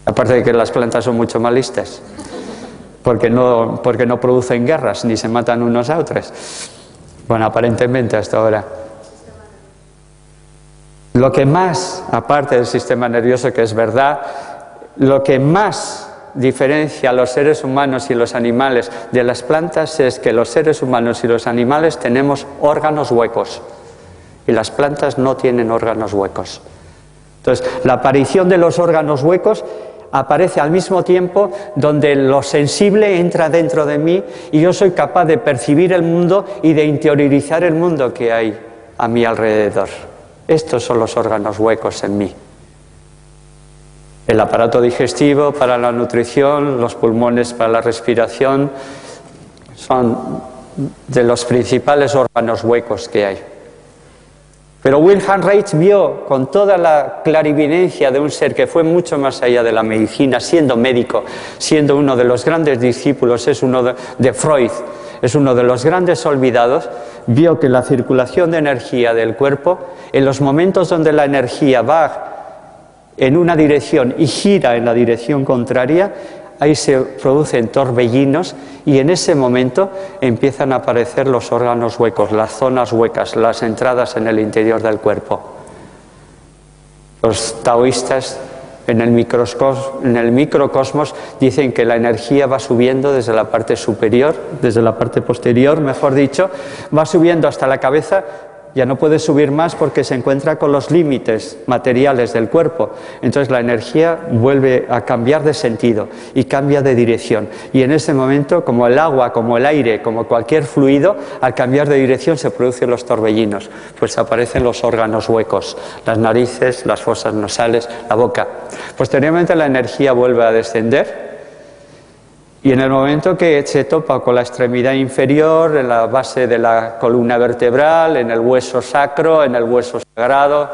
Aparte de que las plantas son mucho más listas, porque no producen guerras ni se matan unos a otros. Bueno, aparentemente hasta ahora. Lo que más, aparte del sistema nervioso, que es verdad, lo que más diferencia a los seres humanos y los animales de las plantas es que los seres humanos y los animales tenemos órganos huecos y las plantas no tienen órganos huecos. Entonces, la aparición de los órganos huecos aparece al mismo tiempo donde lo sensible entra dentro de mí y yo soy capaz de percibir el mundo y de interiorizar el mundo que hay a mi alrededor. Estos son los órganos huecos en mí. El aparato digestivo para la nutrición, los pulmones para la respiración, son de los principales órganos huecos que hay. Pero Wilhelm Reich vio con toda la clarividencia de un ser que fue mucho más allá de la medicina, siendo médico, siendo uno de los grandes discípulos, es uno de Freud, es uno de los grandes olvidados, vio que la circulación de energía del cuerpo, en los momentos donde la energía va en una dirección y gira en la dirección contraria, ahí se producen torbellinos y en ese momento empiezan a aparecer los órganos huecos, las zonas huecas, las entradas en el interior del cuerpo. Los taoístas en el microcosmos dicen que la energía va subiendo desde la parte superior, desde la parte posterior, mejor dicho, va subiendo hasta la cabeza. Ya no puede subir más porque se encuentra con los límites materiales del cuerpo. Entonces la energía vuelve a cambiar de sentido y cambia de dirección. Y en ese momento, como el agua, como el aire, como cualquier fluido, al cambiar de dirección se producen los torbellinos. Pues aparecen los órganos huecos, las narices, las fosas nasales, la boca. Posteriormente la energía vuelve a descender. Y en el momento que se topa con la extremidad inferior, en la base de la columna vertebral, en el hueso sacro, en el hueso sagrado,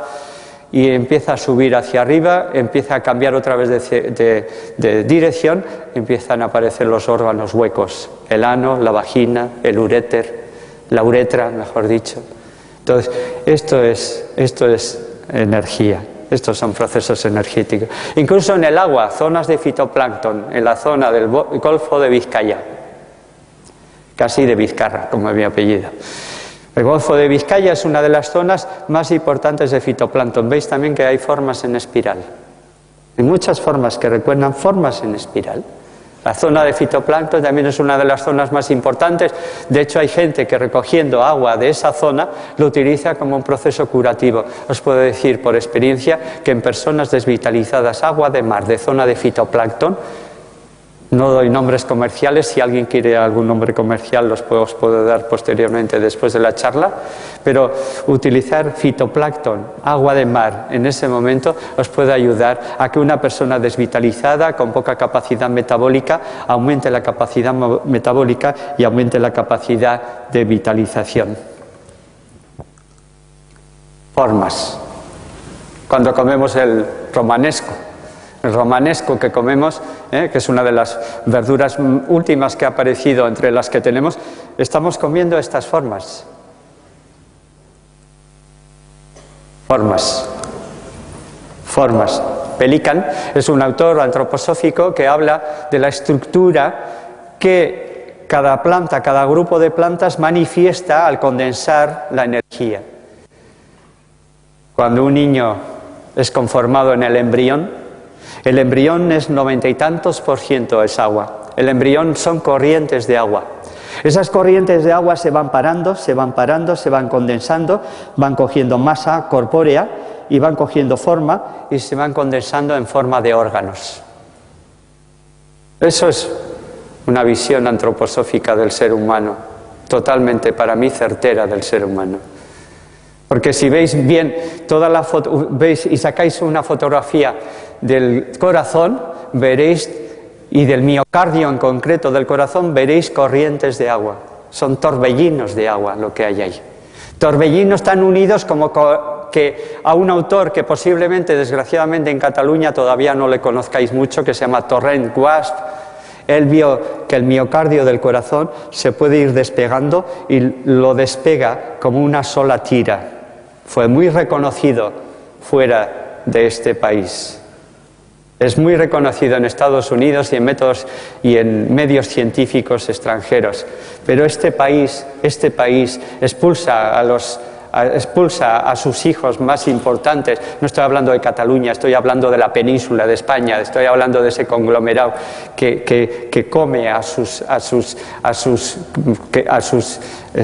y empieza a subir hacia arriba, empieza a cambiar otra vez de dirección, empiezan a aparecer los órganos huecos, el ano, la vagina, el uréter, la uretra, mejor dicho. Entonces, esto es energía. Estos son procesos energéticos. Incluso en el agua, zonas de fitoplancton, en la zona del Golfo de Vizcaya. Casi de Vizcarra, como es mi apellido. El Golfo de Vizcaya es una de las zonas más importantes de fitoplancton. Veis también que hay formas en espiral. Hay muchas formas que recuerdan formas en espiral. La zona de fitoplancton también es una de las zonas más importantes. De hecho, hay gente que recogiendo agua de esa zona lo utiliza como un proceso curativo. Os puedo decir por experiencia que en personas desvitalizadas, agua de mar, de zona de fitoplancton, no doy nombres comerciales, si alguien quiere algún nombre comercial os puedo dar posteriormente después de la charla, pero utilizar fitoplancton, agua de mar, en ese momento os puede ayudar a que una persona desvitalizada, con poca capacidad metabólica, aumente la capacidad metabólica y aumente la capacidad de vitalización. Formas. Cuando comemos el romanesco que comemos, que es una de las verduras últimas que ha aparecido entre las que tenemos, estamos comiendo estas formas. Pelikan es un autor antroposófico que habla de la estructura que cada planta, cada grupo de plantas manifiesta al condensar la energía. Cuando un niño es conformado en el embrión es 90 y tantos % es agua. El embrión son corrientes de agua. Esas corrientes de agua se van parando, se van condensando, van cogiendo masa corpórea y van cogiendo forma y se van condensando en forma de órganos. Eso es una visión antroposófica del ser humano, totalmente para mí certera del ser humano. Porque si veis bien toda la foto, veis y sacáis una fotografía del corazón, veréis, y del miocardio en concreto del corazón, veréis corrientes de agua. Son torbellinos de agua lo que hay ahí. Torbellinos tan unidos como que a un autor que posiblemente, desgraciadamente, en Cataluña todavía no le conozcáis mucho, que se llama Torrent Guasp. Él vio que el miocardio del corazón se puede ir despegando y lo despega como una sola tira. Fue muy reconocido fuera de este país. Es muy reconocido en Estados Unidos y en métodos y en medios científicos extranjeros. Pero este país expulsa a expulsa a sus hijos más importantes. No estoy hablando de Cataluña, estoy hablando de la península de España, estoy hablando de ese conglomerado que come a sus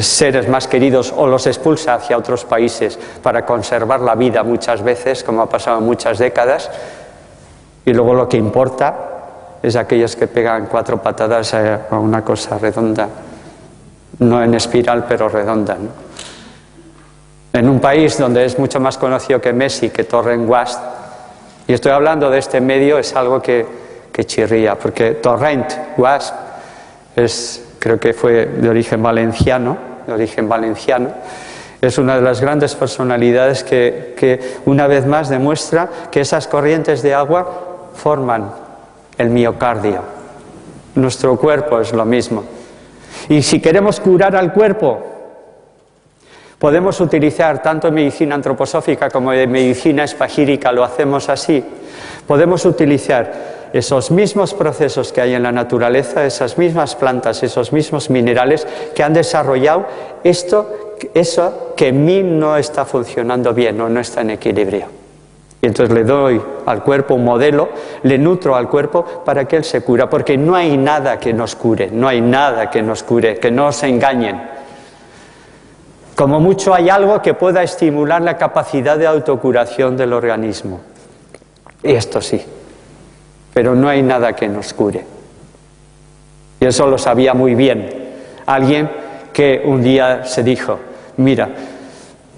seres más queridos o los expulsa hacia otros países para conservar la vida muchas veces, como ha pasado en muchas décadas, y luego lo que importa es aquellos que pegan 4 patadas a una cosa redonda, no en espiral pero redonda, ¿no? En un país donde es mucho más conocido que Messi, que Torrent Guas, y estoy hablando de este medio, es algo que chirría, porque Torrent Guas creo que fue de origen valenciano, es una de las grandes personalidades que una vez más demuestra que esas corrientes de agua forman el miocardio. Nuestro cuerpo es lo mismo. Y si queremos curar al cuerpo, podemos utilizar tanto medicina antroposófica como de medicina espagírica, lo hacemos así. Podemos utilizar esos mismos procesos que hay en la naturaleza, esas mismas plantas, esos mismos minerales que han desarrollado eso que en mí no está funcionando bien o no está en equilibrio. Y entonces le doy al cuerpo un modelo, le nutro al cuerpo para que él se cura, porque no hay nada que nos cure, no hay nada que nos cure, que no os engañen. Como mucho hay algo que pueda estimular la capacidad de autocuración del organismo. Y esto sí, pero no hay nada que nos cure. Y eso lo sabía muy bien alguien que un día se dijo, mira,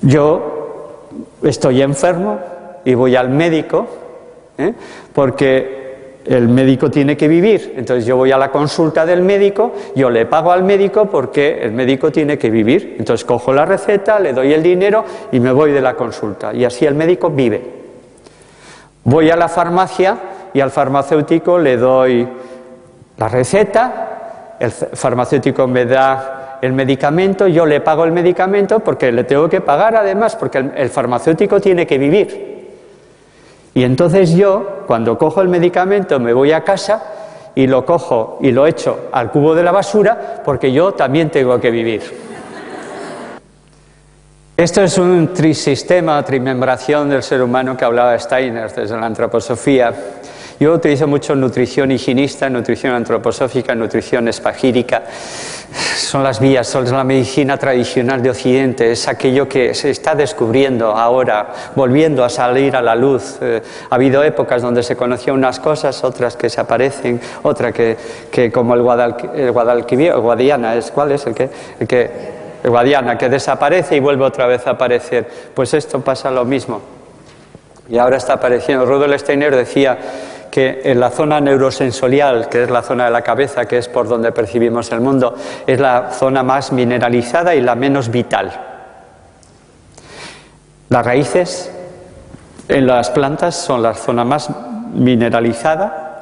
yo estoy enfermo y voy al médico, porque el médico tiene que vivir. Entonces yo voy a la consulta del médico, yo le pago al médico porque el médico tiene que vivir. Entonces cojo la receta, le doy el dinero y me voy de la consulta. Y así el médico vive. Voy a la farmacia y al farmacéutico le doy la receta, el farmacéutico me da el medicamento, yo le pago el medicamento porque le tengo que pagar además, porque el farmacéutico tiene que vivir. Y entonces yo, cuando cojo el medicamento, me voy a casa y lo cojo y lo echo al cubo de la basura porque yo también tengo que vivir. Esto es un trisistema, trimembración del ser humano que hablaba Steiner desde la antroposofía. Yo utilizo mucho nutrición higienista, nutrición antroposófica, nutrición espagírica. Son las vías, son la medicina tradicional de Occidente, es aquello que se está descubriendo ahora, volviendo a salir a la luz. Ha habido épocas donde se conocían unas cosas, otras que se aparecen, otra que como el Guadiana, ¿cuál es? El Guadiana, que desaparece y vuelve otra vez a aparecer. Pues esto pasa lo mismo. Y ahora está apareciendo. Rudolf Steiner decía que en la zona neurosensorial, que es la zona de la cabeza, que es por donde percibimos el mundo, es la zona más mineralizada y la menos vital. Las raíces en las plantas son la zona más mineralizada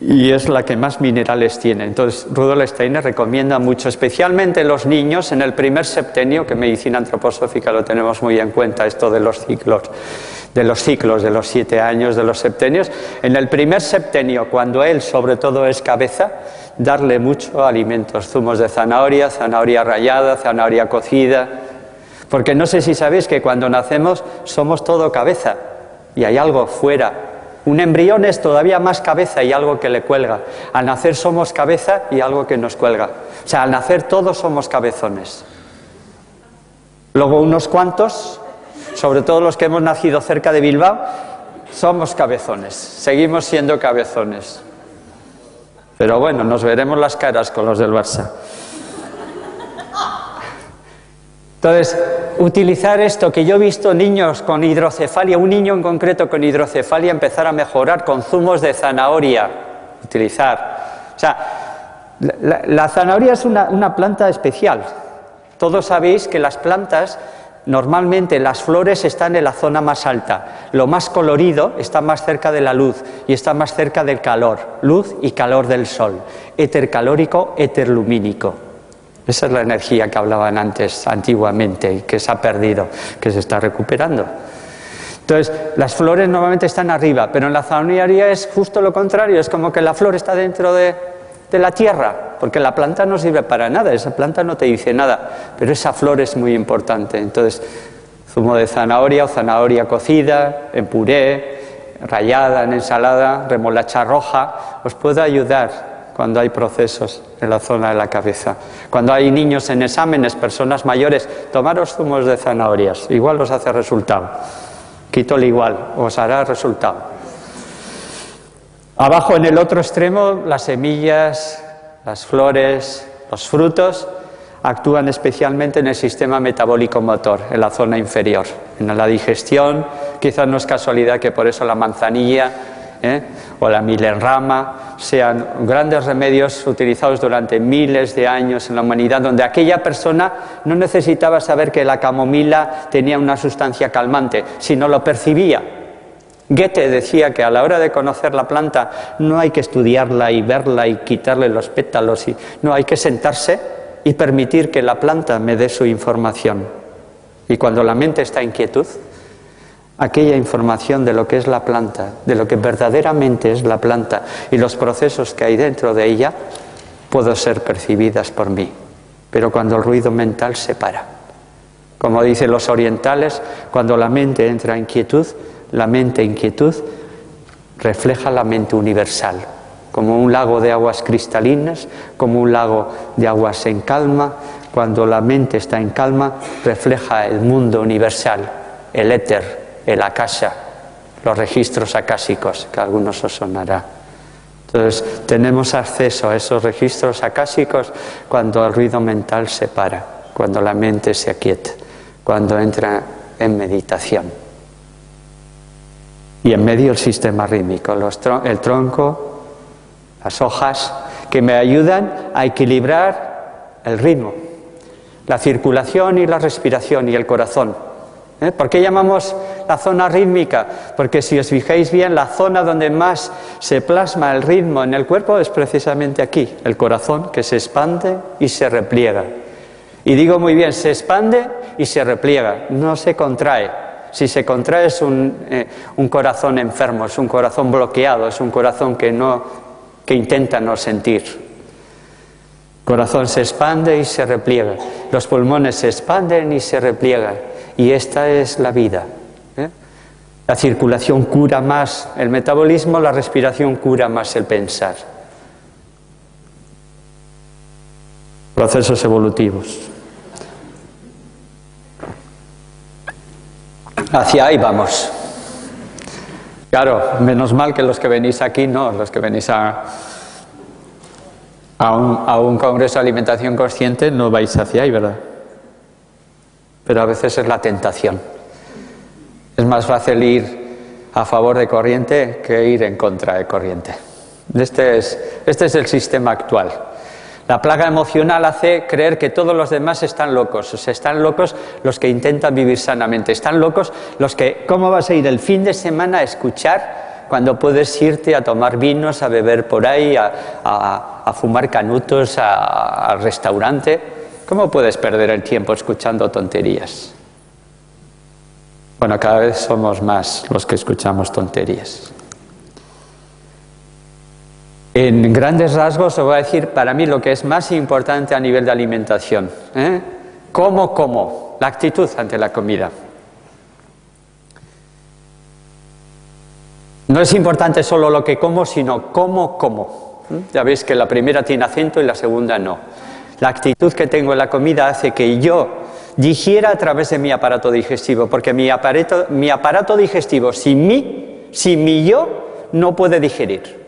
y es la que más minerales tiene. Entonces, Rudolf Steiner recomienda mucho, especialmente en los niños, en el primer septenio, que en medicina antroposófica lo tenemos muy en cuenta, esto de los ciclos, de los 7 años, de los septenios. En el primer septenio, cuando él sobre todo es cabeza, darle mucho alimentos, zumos de zanahoria, zanahoria rallada, zanahoria cocida, porque no sé si sabéis que cuando nacemos somos todo cabeza y hay algo fuera. Un embrión es todavía más cabeza y algo que le cuelga. Al nacer somos cabeza y algo que nos cuelga. O sea, al nacer todos somos cabezones. Luego unos cuantos, sobre todo los que hemos nacido cerca de Bilbao, somos cabezones. Seguimos siendo cabezones. Pero bueno, nos veremos las caras con los del Barça. Entonces, utilizar esto, que yo he visto niños con hidrocefalia, un niño en concreto con hidrocefalia empezar a mejorar con zumos de zanahoria, utilizar. O sea, la zanahoria es una planta especial. Todos sabéis que las plantas, normalmente las flores están en la zona más alta. Lo más colorido está más cerca de la luz y está más cerca del calor. Luz y calor del sol. Éter calórico, éter lumínico. Esa es la energía que hablaban antes, antiguamente, y que se ha perdido, que se está recuperando. Entonces, las flores normalmente están arriba, pero en la zanahoria es justo lo contrario, es como que la flor está dentro de de la tierra, porque la planta no sirve para nada, esa planta no te dice nada, pero esa flor es muy importante. Entonces, zumo de zanahoria o zanahoria cocida, en puré, rallada, en ensalada, remolacha roja, os puede ayudar cuando hay procesos en la zona de la cabeza. Cuando hay niños en exámenes, personas mayores, tomaros zumos de zanahorias, igual os hace resultado. Quítole igual, os hará resultado. Abajo en el otro extremo, las semillas, las flores, los frutos actúan especialmente en el sistema metabólico motor, en la zona inferior, en la digestión. Quizás no es casualidad que por eso la manzanilla o la milenrama sean grandes remedios utilizados durante miles de años en la humanidad, donde aquella persona no necesitaba saber que la camomila tenía una sustancia calmante, sino lo percibía. Goethe decía que a la hora de conocer la planta no hay que estudiarla y verla y quitarle los pétalos, no, hay que sentarse y permitir que la planta me dé su información. Y cuando la mente está en quietud, aquella información de lo que es la planta, de lo que verdaderamente es la planta y los procesos que hay dentro de ella, pueden ser percibidas por mí. Pero cuando el ruido mental se para. Como dicen los orientales, cuando la mente entra en quietud, la mente en quietud refleja la mente universal, como un lago de aguas cristalinas, como un lago de aguas en calma. Cuando la mente está en calma, refleja el mundo universal, el éter, el akasha, los registros akásicos, que a algunos os sonará. Entonces, tenemos acceso a esos registros akásicos cuando el ruido mental se para, cuando la mente se aquieta, cuando entra en meditación. Y en medio el sistema rítmico, el tronco, las hojas, que me ayudan a equilibrar el ritmo, la circulación y la respiración y el corazón. ¿Por qué llamamos la zona rítmica? Porque si os fijáis bien, la zona donde más se plasma el ritmo en el cuerpo es precisamente aquí, el corazón, que se expande y se repliega. Y digo muy bien, se expande y se repliega, no se contrae. Si se contrae es un corazón enfermo, es un corazón bloqueado, es un corazón que intenta no sentir. El corazón se expande y se repliega, los pulmones se expanden y se repliegan. Y esta es la vida. La circulación cura más el metabolismo, la respiración cura más el pensar. Procesos evolutivos. Hacia ahí vamos. Claro, menos mal que los que venís aquí no, los que venís a un congreso de alimentación consciente no vais hacia ahí, ¿verdad? Pero a veces es la tentación. Es más fácil ir a favor de corriente que ir en contra de corriente. Este es el sistema actual. La plaga emocional hace creer que todos los demás están locos. O sea, están locos los que intentan vivir sanamente. Están locos los que, ¿cómo vas a ir el fin de semana a escuchar cuando puedes irte a tomar vinos, a beber por ahí, a fumar canutos, al restaurante? ¿Cómo puedes perder el tiempo escuchando tonterías? Bueno, cada vez somos más los que escuchamos tonterías. En grandes rasgos os voy a decir para mí lo que es más importante a nivel de alimentación. ¿Cómo? La actitud ante la comida. No es importante solo lo que como, sino cómo. Ya veis que la primera tiene acento y la segunda no. La actitud que tengo en la comida hace que yo digiera a través de mi aparato digestivo, porque mi aparato digestivo sin mi yo, no puede digerir.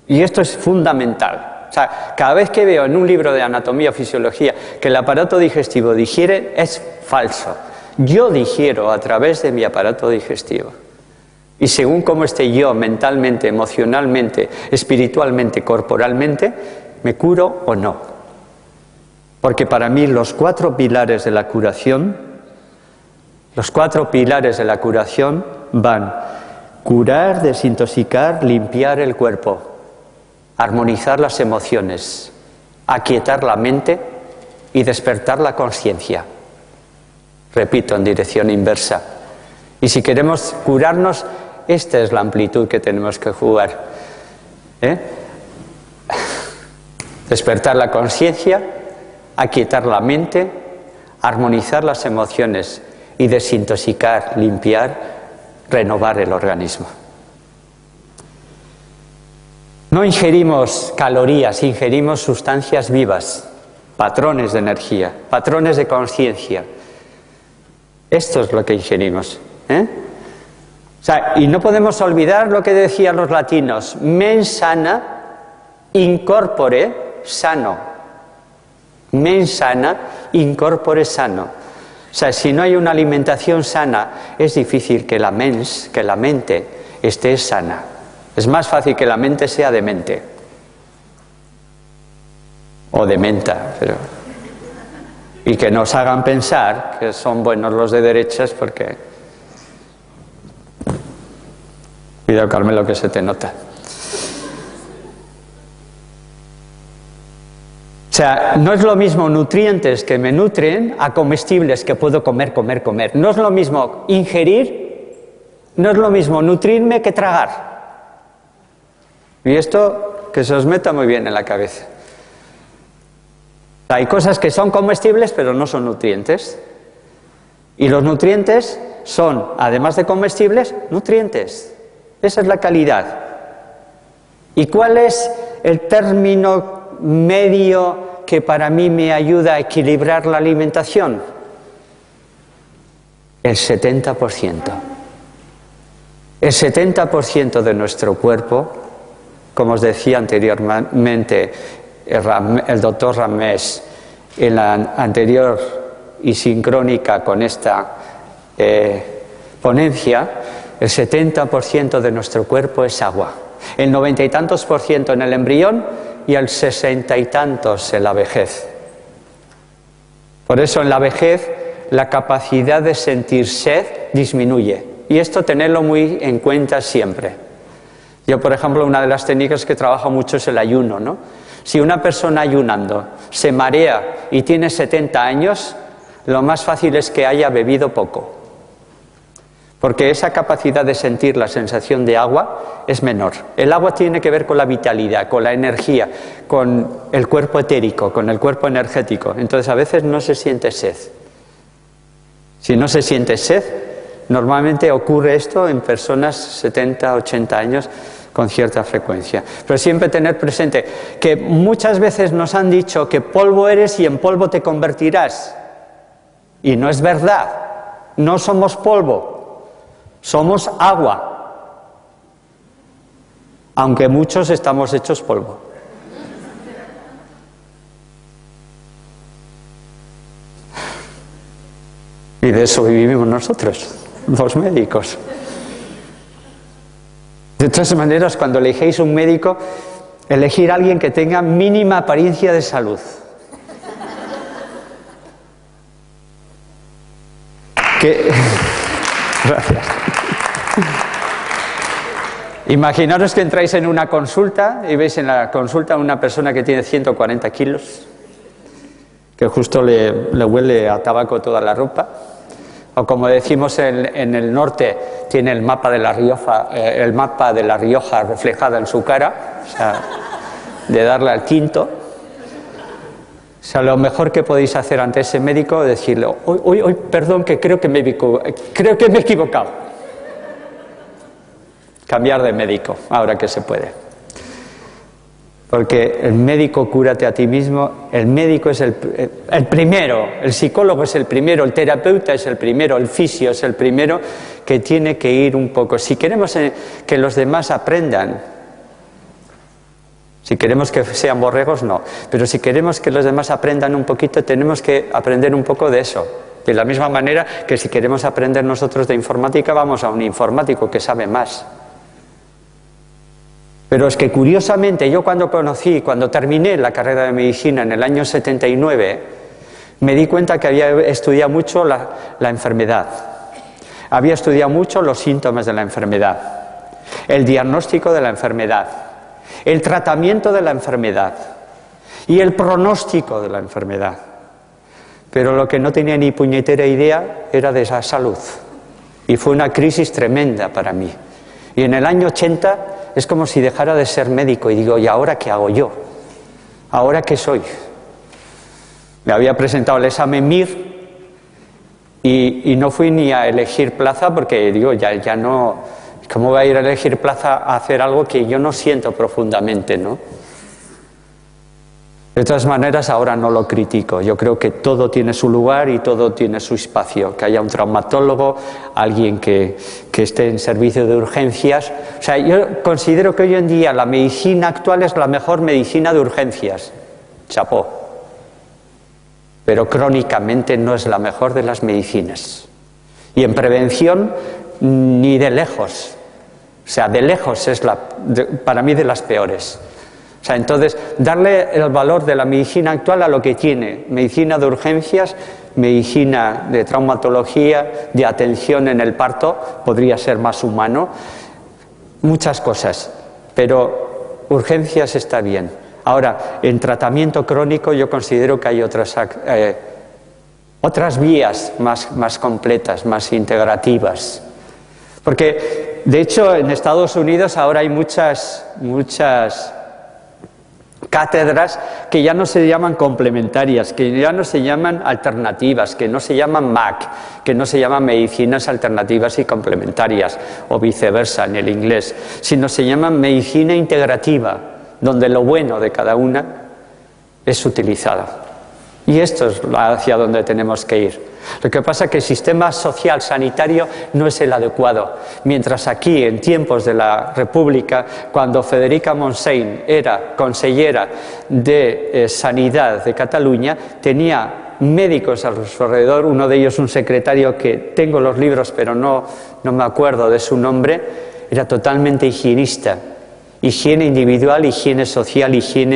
Y esto es fundamental. O sea, cada vez que veo en un libro de anatomía o fisiología que el aparato digestivo digiere, es falso. Yo digiero a través de mi aparato digestivo. Y según cómo esté yo mentalmente, emocionalmente, espiritualmente, corporalmente, me curo o no. Porque para mí los 4 pilares de la curación van curar, desintoxicar, limpiar el cuerpo, armonizar las emociones, aquietar la mente y despertar la conciencia. Repito, en dirección inversa. Y si queremos curarnos, esta es la amplitud que tenemos que jugar. despertar la conciencia, aquietar la mente, armonizar las emociones y desintoxicar, limpiar, renovar el organismo. No ingerimos calorías, ingerimos sustancias vivas, patrones de energía, patrones de conciencia. Esto es lo que ingerimos, O sea, y no podemos olvidar lo que decían los latinos: mens sana, in corpore sano. Mens sana, in corpore sano. O sea, si no hay una alimentación sana, es difícil que la mens, que la mente, esté sana. Es más fácil que la mente sea demente. O dementa, pero... Y que nos hagan pensar que son buenos los de derechas porque... Cuidado, Carmelo, que se te nota. O sea, no es lo mismo nutrientes que me nutren a comestibles que puedo comer. No es lo mismo ingerir, no es lo mismo nutrirme que tragar. Y esto que se os meta muy bien en la cabeza. Hay cosas que son comestibles pero no son nutrientes. Y los nutrientes son, además de comestibles, nutrientes. Esa es la calidad. ¿Y cuál es el término medio que para mí me ayuda a equilibrar la alimentación? El 70%. El 70% de nuestro cuerpo, como os decía anteriormente el doctor Ramés en la anterior y sincrónica con esta ponencia, el 70% de nuestro cuerpo es agua. El 90 y tantos % en el embrión y el 60 y tantos en la vejez. Por eso en la vejez la capacidad de sentir sed disminuye. Y esto tenedlo muy en cuenta siempre. Yo, por ejemplo, una de las técnicas que trabajo mucho es el ayuno, ¿no? Si una persona ayunando se marea y tiene 70 años, lo más fácil es que haya bebido poco. Porque esa capacidad de sentir la sensación de agua es menor. El agua tiene que ver con la vitalidad, con la energía, con el cuerpo etérico, con el cuerpo energético. Entonces a veces no se siente sed. Si no se siente sed, normalmente ocurre esto en personas 70, 80 años con cierta frecuencia. Pero siempre tener presente que muchas veces nos han dicho que polvo eres y en polvo te convertirás. Y no es verdad. No somos polvo, somos agua. Aunque muchos estamos hechos polvo. Y de eso vivimos nosotros, los médicos. De todas maneras, cuando elegéis un médico, elegir a alguien que tenga mínima apariencia de salud. Gracias. Imaginaros que entráis en una consulta y veis en la consulta a una persona que tiene 140 kilos, que justo le huele a tabaco toda la ropa. O como decimos en el norte, tiene el mapa de la Rioja reflejada en su cara, o sea, de darle al quinto. O sea, lo mejor que podéis hacer ante ese médico es decirle: hoy, perdón, que creo que me he equivocado. Cambiar de médico, ahora que se puede. Porque el médico, cúrate a ti mismo, el médico es el primero, el psicólogo es el primero, el terapeuta es el primero, el fisio es el primero que tiene que ir un poco. Si queremos que los demás aprendan, si queremos que sean borregos, no, pero si queremos que los demás aprendan un poquito, tenemos que aprender un poco de eso. De la misma manera que si queremos aprender nosotros de informática, vamos a un informático que sabe más. Pero es que curiosamente yo cuando terminé la carrera de medicina en el año 79, me di cuenta que había estudiado mucho la enfermedad. Había estudiado mucho los síntomas de la enfermedad, el diagnóstico de la enfermedad, el tratamiento de la enfermedad y el pronóstico de la enfermedad. Pero lo que no tenía ni puñetera idea era de esa salud. Y fue una crisis tremenda para mí. Y en el año 80 es como si dejara de ser médico y digo: ¿y ahora qué hago yo? ¿ahora qué soy? Me había presentado el examen MIR y no fui ni a elegir plaza porque digo, ya no, ¿cómo voy a ir a elegir plaza a hacer algo que yo no siento profundamente, ¿no? De todas maneras, ahora no lo critico. Yo creo que todo tiene su lugar y todo tiene su espacio. Que haya un traumatólogo, alguien que esté en servicio de urgencias. O sea, yo considero que hoy en día la medicina actual es la mejor medicina de urgencias. Chapó. Pero crónicamente no es la mejor de las medicinas. Y en prevención, ni de lejos. O sea, de lejos es para mí de las peores. O sea, entonces, darle el valor de la medicina actual a lo que tiene: medicina de urgencias, medicina de traumatología, de atención en el parto, podría ser más humano, muchas cosas, pero urgencias está bien. Ahora, en tratamiento crónico yo considero que hay otras vías más completas, más integrativas. Porque, de hecho, en Estados Unidos ahora hay muchas cátedras que ya no se llaman complementarias, que ya no se llaman alternativas, que no se llaman MAC, que no se llaman medicinas alternativas y complementarias, o viceversa en el inglés, sino se llaman medicina integrativa, donde lo bueno de cada una es utilizado. Y esto es hacia donde tenemos que ir. Lo que pasa es que el sistema social sanitario no es el adecuado. Mientras aquí, en tiempos de la República, cuando Federica Montseny era consellera de Sanidad de Cataluña, tenía médicos a su alrededor, uno de ellos un secretario que tengo los libros pero no me acuerdo de su nombre, era totalmente higienista. Higiene individual, higiene social, higiene...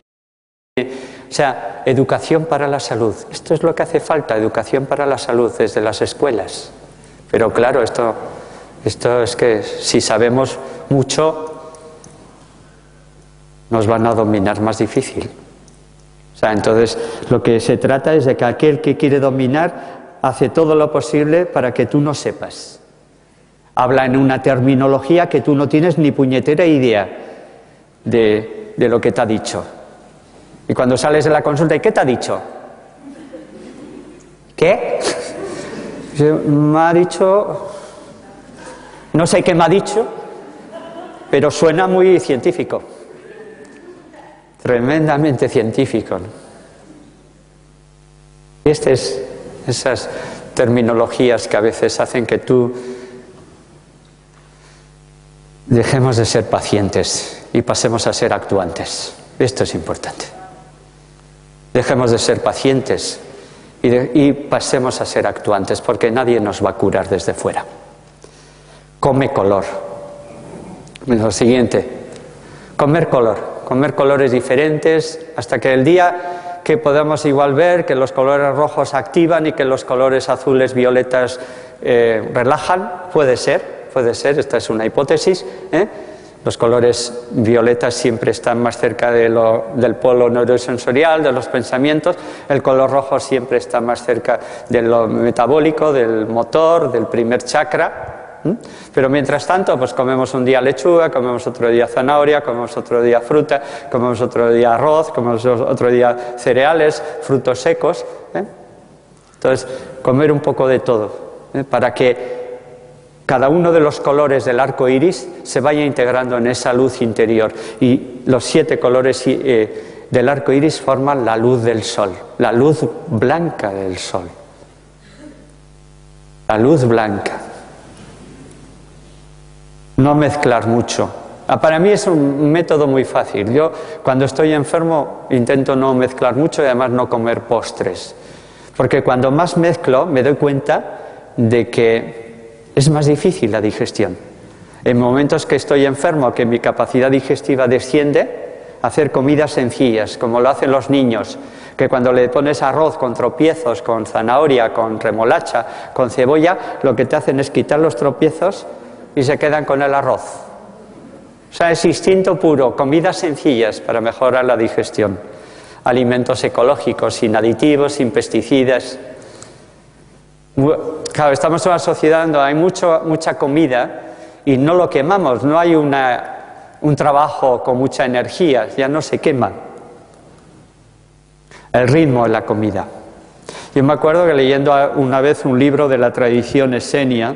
O sea, educación para la salud. Esto es lo que hace falta, educación para la salud desde las escuelas. Pero claro, esto es que si sabemos mucho, nos van a dominar más difícil. O sea, entonces lo que se trata es de que aquel que quiere dominar hace todo lo posible para que tú no sepas. Habla en una terminología que tú no tienes ni puñetera idea de lo que te ha dicho. Y cuando sales de la consulta, ¿y qué te ha dicho? ¿Qué? Me ha dicho... No sé qué me ha dicho, pero suena muy científico. Tremendamente científico, ¿no? Y esas terminologías que a veces hacen que tú dejemos de ser pacientes y pasemos a ser actuantes. Esto es importante. Dejemos de ser pacientes y pasemos a ser actuantes, porque nadie nos va a curar desde fuera. Come color. Lo siguiente, comer colores diferentes, hasta que el día que podamos igual ver que los colores rojos activan y que los colores azules, violetas relajan. Puede ser, esta es una hipótesis, Los colores violetas siempre están más cerca del polo neurosensorial, de los pensamientos. El color rojo siempre está más cerca de lo metabólico, del motor, del primer chakra. Pero mientras tanto, pues comemos un día lechuga, comemos otro día zanahoria, comemos otro día fruta, comemos otro día arroz, comemos otro día cereales, frutos secos. Entonces, comer un poco de todo, para que cada uno de los colores del arco iris se vaya integrando en esa luz interior. Y los 7 colores del arco iris forman la luz del sol, la luz blanca del sol. La luz blanca. No mezclar mucho. Para mí es un método muy fácil. Yo, cuando estoy enfermo, intento no mezclar mucho y además no comer postres. Porque cuando más mezclo, me doy cuenta de que es más difícil la digestión. En momentos que estoy enfermo, que mi capacidad digestiva desciende, hacer comidas sencillas, como lo hacen los niños, que cuando le pones arroz con tropiezos, con zanahoria, con remolacha, con cebolla, lo que te hacen es quitar los tropiezos y se quedan con el arroz. O sea, es instinto puro, comidas sencillas para mejorar la digestión. Alimentos ecológicos, sin aditivos, sin pesticidas. Claro, estamos en una sociedad donde hay mucha comida y no lo quemamos, no hay un trabajo con mucha energía, ya no se quema. el ritmo en la comida. Yo me acuerdo que leyendo una vez un libro de la tradición esenia,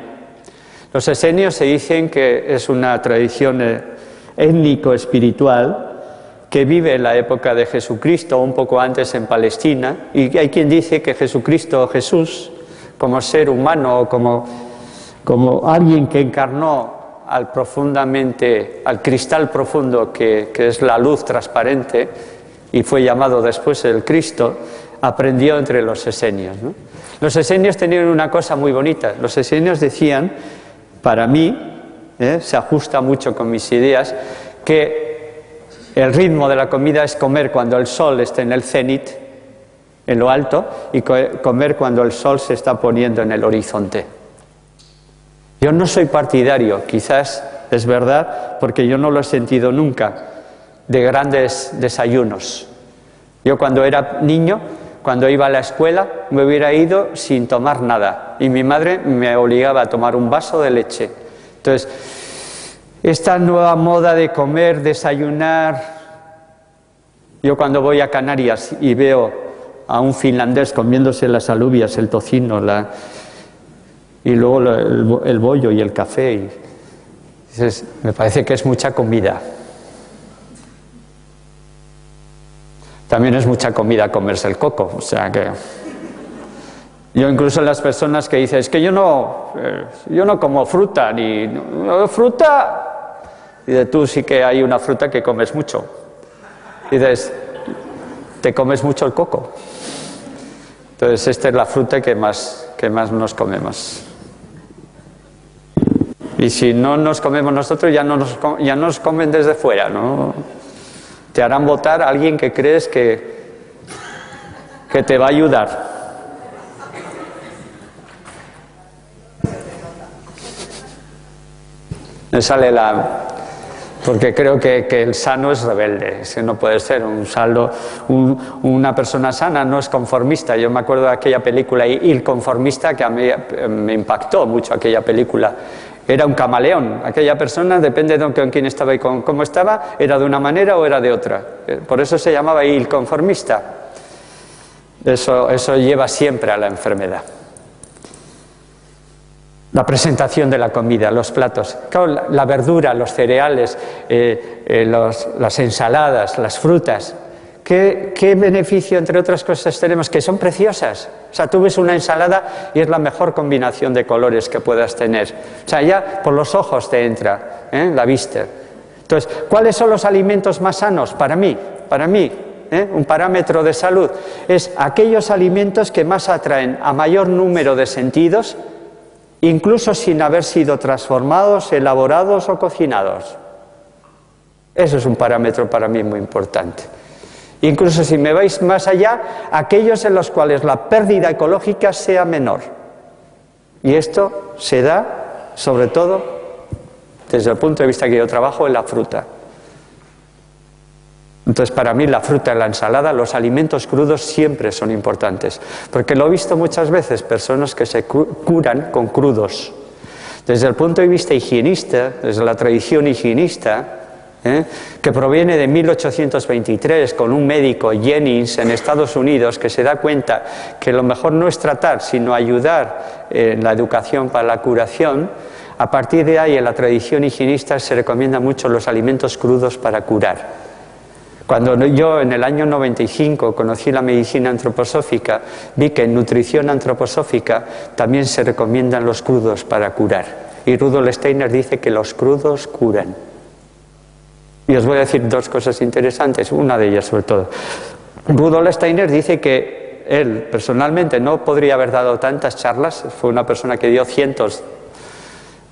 los esenios se dicen que es una tradición étnico-espiritual que vive en la época de Jesucristo, un poco antes en Palestina, y hay quien dice que Jesucristo o Jesús, como ser humano o como alguien que encarnó al cristal profundo que es la luz transparente, y fue llamado después el Cristo, aprendió entre los esenios, ¿no? Los esenios tenían una cosa muy bonita. Los esenios decían, para mí, se ajusta mucho con mis ideas, que el ritmo de la comida es comer cuando el sol esté en el cenit, en lo alto, y comer cuando el sol se está poniendo en el horizonte. Yo no soy partidario, quizás es verdad, porque yo no lo he sentido nunca, de grandes desayunos. Yo cuando era niño, cuando iba a la escuela, me hubiera ido sin tomar nada, y mi madre me obligaba a tomar un vaso de leche. Entonces, esta nueva moda de comer, desayunar, yo cuando voy a Canarias y veo a un finlandés comiéndose las alubias, el tocino, y luego el bollo y el café, y dices, me parece que es mucha comida. También es mucha comida comerse el coco, o sea que... Yo incluso las personas que dicen, es que yo no como fruta, fruta... Dice, tú sí que hay una fruta que comes mucho. Dices, te comes mucho el coco. Entonces, esta es la fruta que más nos comemos. Y si no nos comemos nosotros, ya nos comen desde fuera, ¿no? Te harán votar a alguien que crees que te va a ayudar. Me sale porque creo que el sano es rebelde, es que no puede ser una persona sana no es conformista. Yo me acuerdo de aquella película Il conformista, que a mí me impactó mucho aquella película. Era un camaleón, aquella persona, depende de con quién estaba y con cómo estaba, era de una manera o era de otra. Por eso se llamaba Il conformista. Eso lleva siempre a la enfermedad. La presentación de la comida, los platos, claro, la verdura, los cereales, las ensaladas, las frutas. ¿Qué beneficio, entre otras cosas, tenemos? Que son preciosas. O sea, tú ves una ensalada y es la mejor combinación de colores que puedas tener. O sea, ya por los ojos te entra, la vista. Entonces, ¿cuáles son los alimentos más sanos? Para mí, un parámetro de salud, es aquellos alimentos que más atraen a mayor número de sentidos, incluso sin haber sido transformados, elaborados o cocinados. Eso es un parámetro para mí muy importante. Incluso si me vais más allá, aquellos en los cuales la pérdida ecológica sea menor. Y esto se da, sobre todo, desde el punto de vista que yo trabajo, en la fruta. Entonces, para mí la fruta y la ensalada, los alimentos crudos siempre son importantes, porque lo he visto muchas veces, personas que se curan con crudos. Desde el punto de vista higienista, desde la tradición higienista, que proviene de 1823, con un médico, Jennings, en Estados Unidos, que se da cuenta que lo mejor no es tratar, sino ayudar en la educación para la curación. A partir de ahí, en la tradición higienista se recomiendan mucho los alimentos crudos para curar. Cuando yo en el año 95 conocí la medicina antroposófica, vi que en nutrición antroposófica también se recomiendan los crudos para curar. Y Rudolf Steiner dice que los crudos curan. Y os voy a decir dos cosas interesantes, una de ellas sobre todo. Rudolf Steiner dice que él personalmente no podría haber dado tantas charlas, fue una persona que dio cientos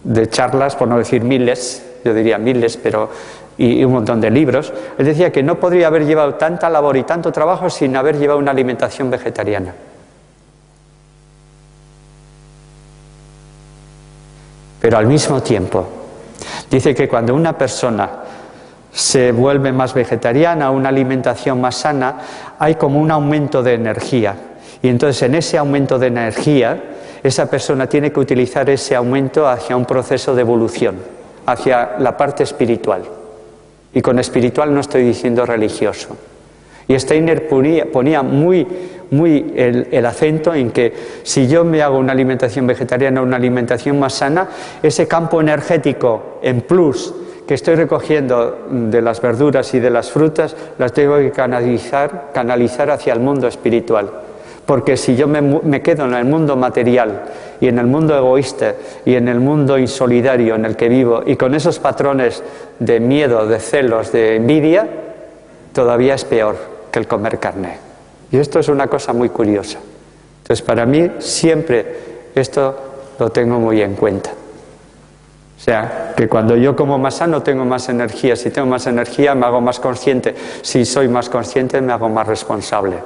de charlas, por no decir miles, yo diría miles, y un montón de libros. Él decía que no podría haber llevado tanta labor y tanto trabajo sin haber llevado una alimentación vegetariana. Pero al mismo tiempo, dice que cuando una persona se vuelve más vegetariana, una alimentación más sana, hay como un aumento de energía. Y entonces en ese aumento de energía, esa persona tiene que utilizar ese aumento hacia un proceso de evolución, hacia la parte espiritual. Y con espiritual no estoy diciendo religioso. Y Steiner ponía muy el acento en que si yo me hago una alimentación vegetariana, una alimentación más sana, ese campo energético en plus que estoy recogiendo de las verduras y de las frutas, las tengo que canalizar hacia el mundo espiritual. Porque si yo me quedo en el mundo material y en el mundo egoísta y en el mundo insolidario en el que vivo y con esos patrones de miedo, de celos, de envidia, todavía es peor que el comer carne. Y esto es una cosa muy curiosa. Entonces, para mí siempre esto lo tengo muy en cuenta. O sea, que cuando yo como más sano tengo más energía. Si tengo más energía me hago más consciente. Si soy más consciente me hago más responsable.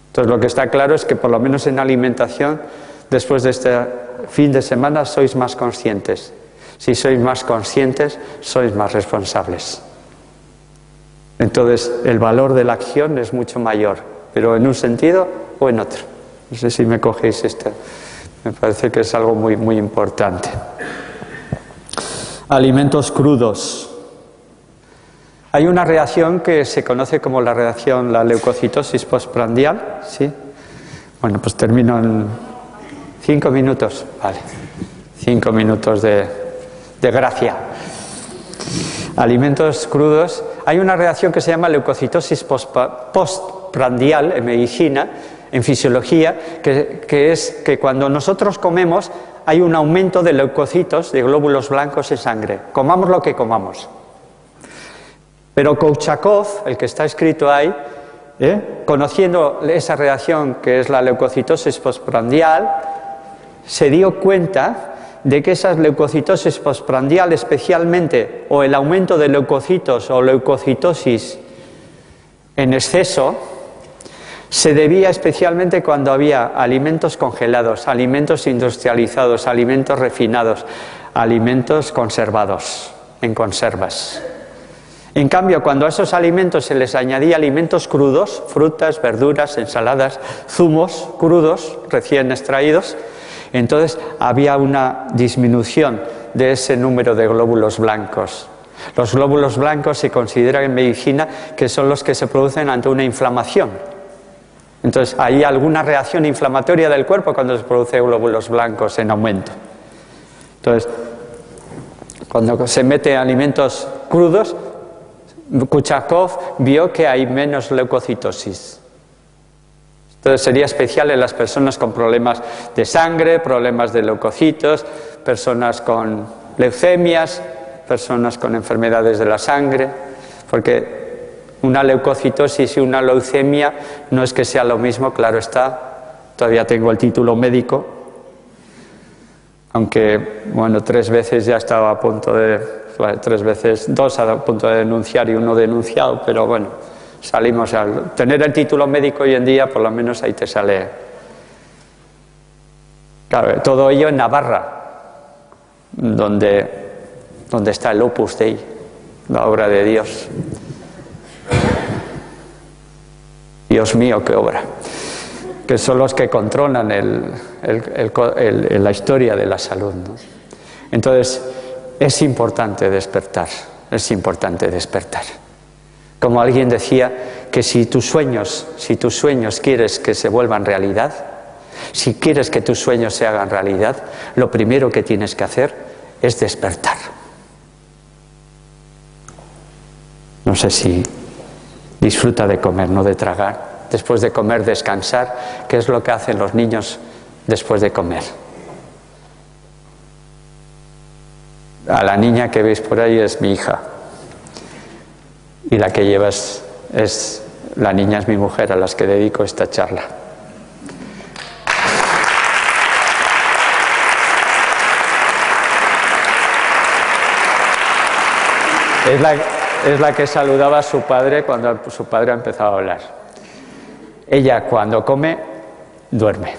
Entonces, lo que está claro es que por lo menos en alimentación, después de este fin de semana, sois más conscientes. Si sois más conscientes, sois más responsables. Entonces, el valor de la acción es mucho mayor, pero en un sentido o en otro. No sé si me cogéis esto. Me parece que es algo muy importante. Alimentos crudos. Hay una reacción que se conoce como la leucocitosis postprandial, ¿sí? Bueno, pues termino en 5 minutos, vale. 5 minutos de gracia. Alimentos crudos. Hay una reacción que se llama leucocitosis postprandial en medicina, en fisiología, que es que cuando nosotros comemos hay un aumento de leucocitos, de glóbulos blancos en sangre. Comamos lo que comamos. Pero Kouchakov, el que está escrito ahí, conociendo esa reacción que es la leucocitosis postprandial, se dio cuenta de que esas leucocitosis postprandial especialmente, o el aumento de leucocitos o leucocitosis en exceso, se debía especialmente cuando había alimentos congelados, alimentos industrializados, alimentos refinados, alimentos conservados, en conservas. En cambio, cuando a esos alimentos se les añadía alimentos crudos, frutas, verduras, ensaladas, zumos crudos, recién extraídos, entonces había una disminución de ese número de glóbulos blancos. Los glóbulos blancos se consideran en medicina que son los que se producen ante una inflamación. Entonces, hay alguna reacción inflamatoria del cuerpo cuando se produce glóbulos blancos en aumento. Entonces, cuando se mete alimentos crudos, Kouchakov vio que hay menos leucocitosis. Entonces sería especial en las personas con problemas de sangre, problemas de leucocitos, personas con leucemias, personas con enfermedades de la sangre, porque una leucocitosis y una leucemia no es que sea lo mismo, claro está, todavía tengo el título médico, aunque, bueno, 3 veces ya estaba a punto de... 3 veces, 2 a punto de denunciar y 1 denunciado, pero bueno, salimos al tener el título médico hoy en día, por lo menos ahí te sale. Claro, todo ello en Navarra, donde está el Opus Dei, la obra de Dios. Dios mío, qué obra. Que son los que controlan la historia de la salud, ¿no? Entonces, es importante despertar, es importante despertar. Como alguien decía, que si tus sueños quieres que se vuelvan realidad, si quieres que tus sueños se hagan realidad, lo primero que tienes que hacer es despertar. No sé si disfruta de comer, no de tragar. Después de comer, descansar. ¿Qué es lo que hacen los niños después de comer? A la niña que veis por ahí es mi hija. Y la que llevas la niña es mi mujer, a las que dedico esta charla. Es la que saludaba a su padre cuando su padre empezaba a hablar. Ella cuando come, duerme.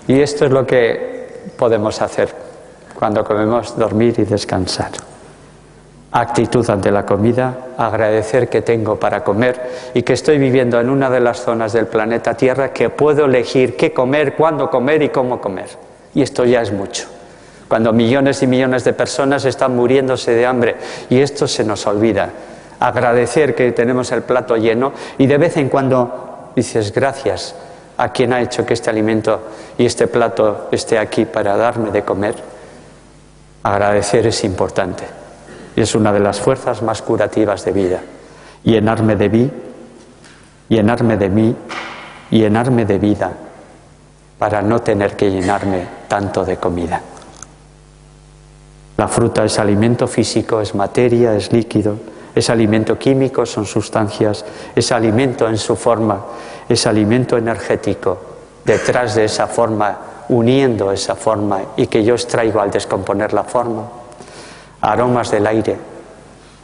Y esto es lo que podemos hacer cuando comemos, dormir y descansar. Actitud ante la comida, agradecer que tengo para comer y que estoy viviendo en una de las zonas del planeta Tierra que puedo elegir qué comer, cuándo comer y cómo comer. Y esto ya es mucho. Cuando millones y millones de personas están muriéndose de hambre y esto se nos olvida. agradecer que tenemos el plato lleno y de vez en cuando dices gracias a quien ha hecho que este alimento y este plato esté aquí para darme de comer. Agradecer es importante y es una de las fuerzas más curativas de vida. Llenarme de mí, llenarme de mí, llenarme de vida para no tener que llenarme tanto de comida. La fruta es alimento físico, es materia, es líquido, es alimento químico, son sustancias, es alimento en su forma, es alimento energético, detrás de esa forma, uniendo esa forma y que yo extraigo al descomponer la forma. Aromas del aire,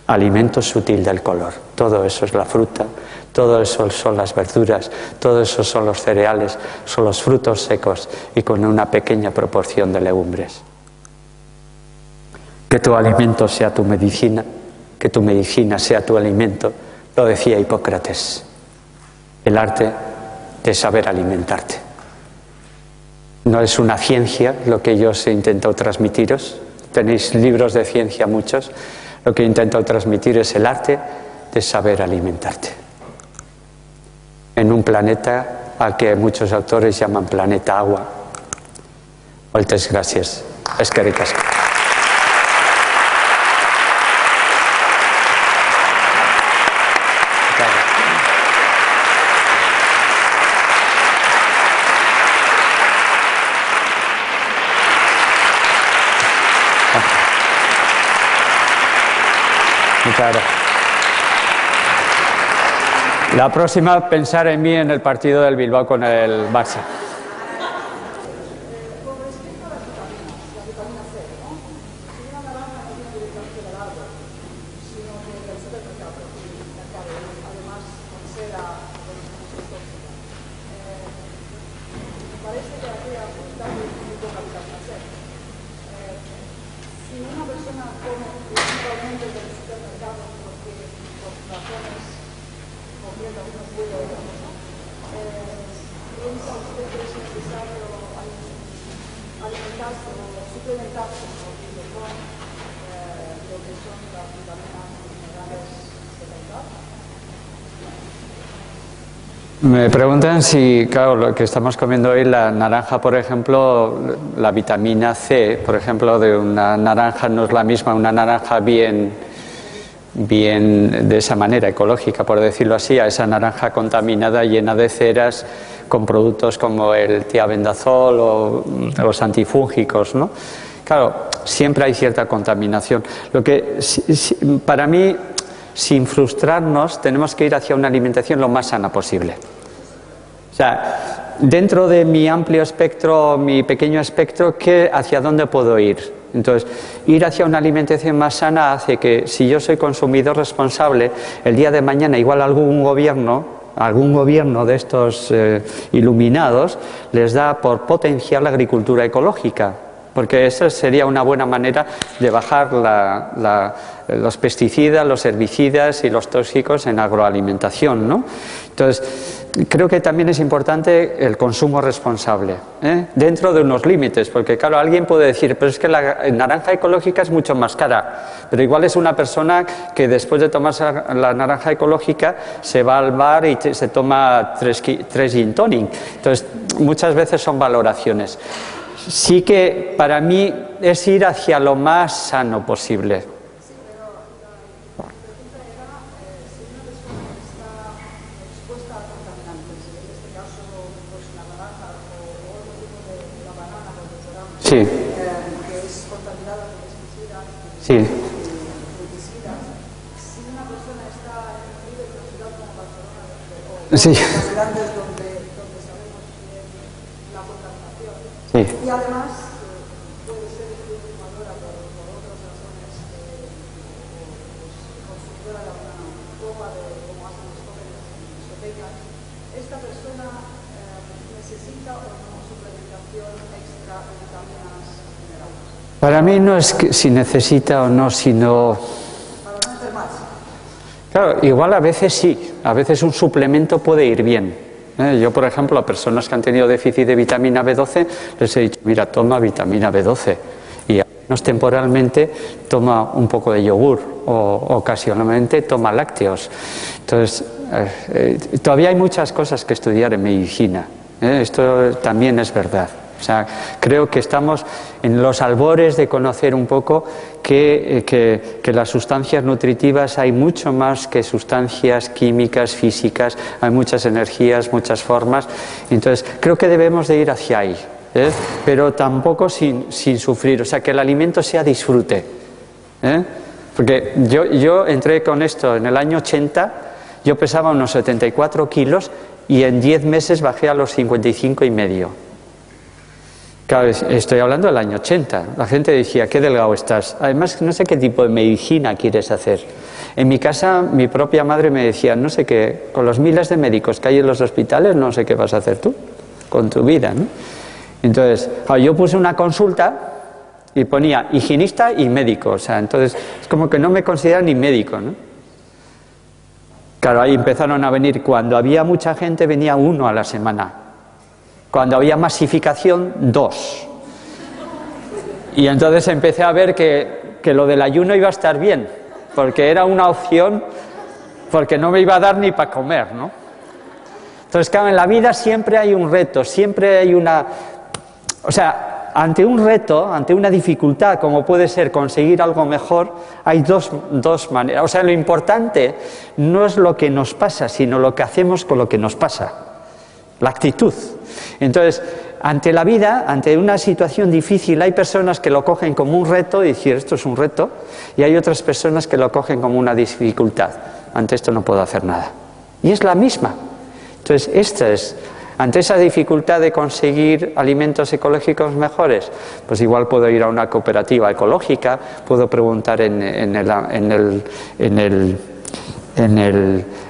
alimento sutil del color, todo eso es la fruta, todo eso son las verduras, todo eso son los cereales, son los frutos secos y con una pequeña proporción de legumbres. Que tu alimento sea tu medicina, que tu medicina sea tu alimento, lo decía Hipócrates. El arte de saber alimentarte. No es una ciencia lo que yo os he intentado transmitiros, tenéis libros de ciencia muchos, lo que he intentado transmitir es el arte de saber alimentarte. En un planeta al que muchos autores llaman planeta agua. Moltes gràcies. Eskerrik asko. Claro. La próxima, pensar en mí en el partido del Bilbao con el Barça. Me preguntan si, claro, lo que estamos comiendo hoy, la naranja, por ejemplo, la vitamina C, por ejemplo, de una naranja no es la misma, una naranja bien de esa manera, ecológica, por decirlo así, a esa naranja contaminada, llena de ceras, con productos como el tiabendazol o los antifúngicos, ¿no? Claro, siempre hay cierta contaminación. Lo que, para mí, sin frustrarnos, tenemos que ir hacia una alimentación lo más sana posible. O sea, dentro de mi amplio espectro, mi pequeño espectro, ¿hacia dónde puedo ir? Entonces, ir hacia una alimentación más sana hace que, si yo soy consumidor responsable, el día de mañana igual algún gobierno de estos iluminados les da por potenciar la agricultura ecológica. Porque esa sería una buena manera de bajar los pesticidas, los herbicidas y los tóxicos en agroalimentación, ¿no? Entonces, creo que también es importante el consumo responsable, dentro de unos límites, porque claro, alguien puede decir, pero es que la naranja ecológica es mucho más cara, pero igual es una persona que después de tomarse la naranja ecológica se va al bar y se toma tres gin tonic. Entonces, muchas veces son valoraciones. Sí que para mí es ir hacia lo más sano posible. Sí, pero la pregunta era si una persona está expuesta a contaminantes, en este caso pues la naranja o otro tipo de la banana, por ejemplo, Sí. Que es contaminada con pesticidas, Sí. herbicidas. Si una persona está en una ciudad como Barcelona o Sí. las grandes donde sabemos la contaminación, Sí. y además puede ser fumadora por otras razones, consumidora de una copa como hacen los jóvenes en discotecas, esta persona necesita o no suplementación extra de vitaminas minerales. Para mí no es que si necesita o no, sino... Para no enfermarse. Claro, igual a veces sí, a veces un suplemento puede ir bien. Yo, por ejemplo, a personas que han tenido déficit de vitamina B12, les he dicho, mira, toma vitamina B12 y al menos temporalmente toma un poco de yogur ocasionalmente toma lácteos. Entonces, todavía hay muchas cosas que estudiar en medicina. Esto también es verdad. O sea, creo que estamos en los albores de conocer un poco que las sustancias nutritivas hay mucho más que sustancias químicas, físicas, hay muchas energías, muchas formas. Entonces, creo que debemos de ir hacia ahí, pero tampoco sin sufrir, o sea, que el alimento sea disfrute. Porque yo entré con esto en el año 80, yo pesaba unos 74 kilos y en 10 meses bajé a los 55,5. Claro, estoy hablando del año 80. La gente decía, qué delgado estás. Además, no sé qué tipo de medicina quieres hacer. En mi casa, mi propia madre me decía, no sé qué, con los miles de médicos que hay en los hospitales, no sé qué vas a hacer tú con tu vida, ¿no? Entonces, yo puse una consulta y ponía higienista y médico. O sea, entonces, es como que no me consideran ni médico, ¿no? Claro, ahí empezaron a venir, cuando había mucha gente, venía uno a la semana. Cuando había masificación, 2. Y entonces empecé a ver que lo del ayuno iba a estar bien, porque era una opción, porque no me iba a dar ni para comer, ¿no? Entonces, claro, en la vida siempre hay un reto, siempre hay una... O sea, ante un reto, ante una dificultad, como puede ser conseguir algo mejor, hay dos maneras. O sea, lo importante no es lo que nos pasa, sino lo que hacemos con lo que nos pasa. La actitud. Entonces, ante la vida, ante una situación difícil, hay personas que lo cogen como un reto y decir, esto es un reto, y hay otras personas que lo cogen como una dificultad. Ante esto no puedo hacer nada. Y es la misma. Entonces, ante esa dificultad de conseguir alimentos ecológicos mejores, pues igual puedo ir a una cooperativa ecológica, puedo preguntar en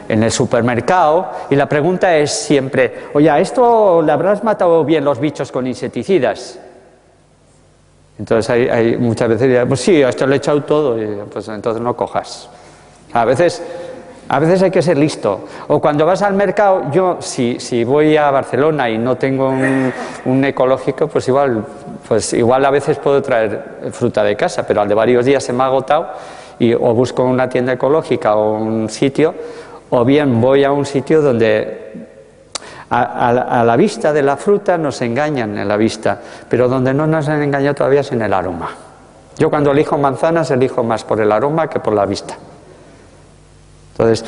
el supermercado, y la pregunta es siempre, oye, ¿a esto le habrás matado bien los bichos con insecticidas? Entonces hay muchas veces dirán, pues sí, a esto le he echado todo, y pues entonces no cojas. A veces hay que ser listo. O cuando vas al mercado, yo si voy a Barcelona y no tengo un ecológico, pues igual a veces puedo traer fruta de casa, pero al de varios días se me ha agotado, o busco una tienda ecológica o un sitio, o bien voy a un sitio donde a la vista de la fruta nos engañan en la vista, pero donde no nos han engañado todavía es en el aroma. Yo cuando elijo manzanas elijo más por el aroma que por la vista. Entonces,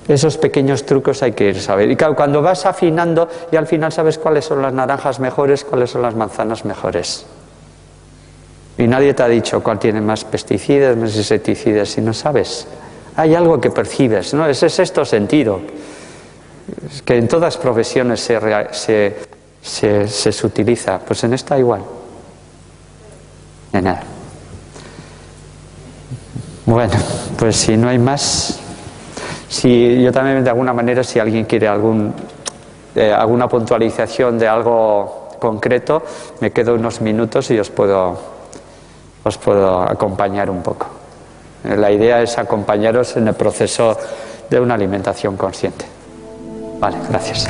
esos pequeños trucos hay que ir a saber. Y claro, cuando vas afinando, y al final sabes cuáles son las naranjas mejores, cuáles son las manzanas mejores. Y nadie te ha dicho cuál tiene más pesticidas, más insecticidas, si no sabes. Hay algo que percibes, ¿no? Ese sexto sentido, que en todas profesiones se utiliza. Pues en esta igual. De nada. Bueno, pues si no hay más... Si yo también de alguna manera, si alguien quiere alguna puntualización de algo concreto, me quedo unos minutos y os puedo acompañar un poco. La idea es acompañaros en el proceso de una alimentación consciente. Vale, gracias.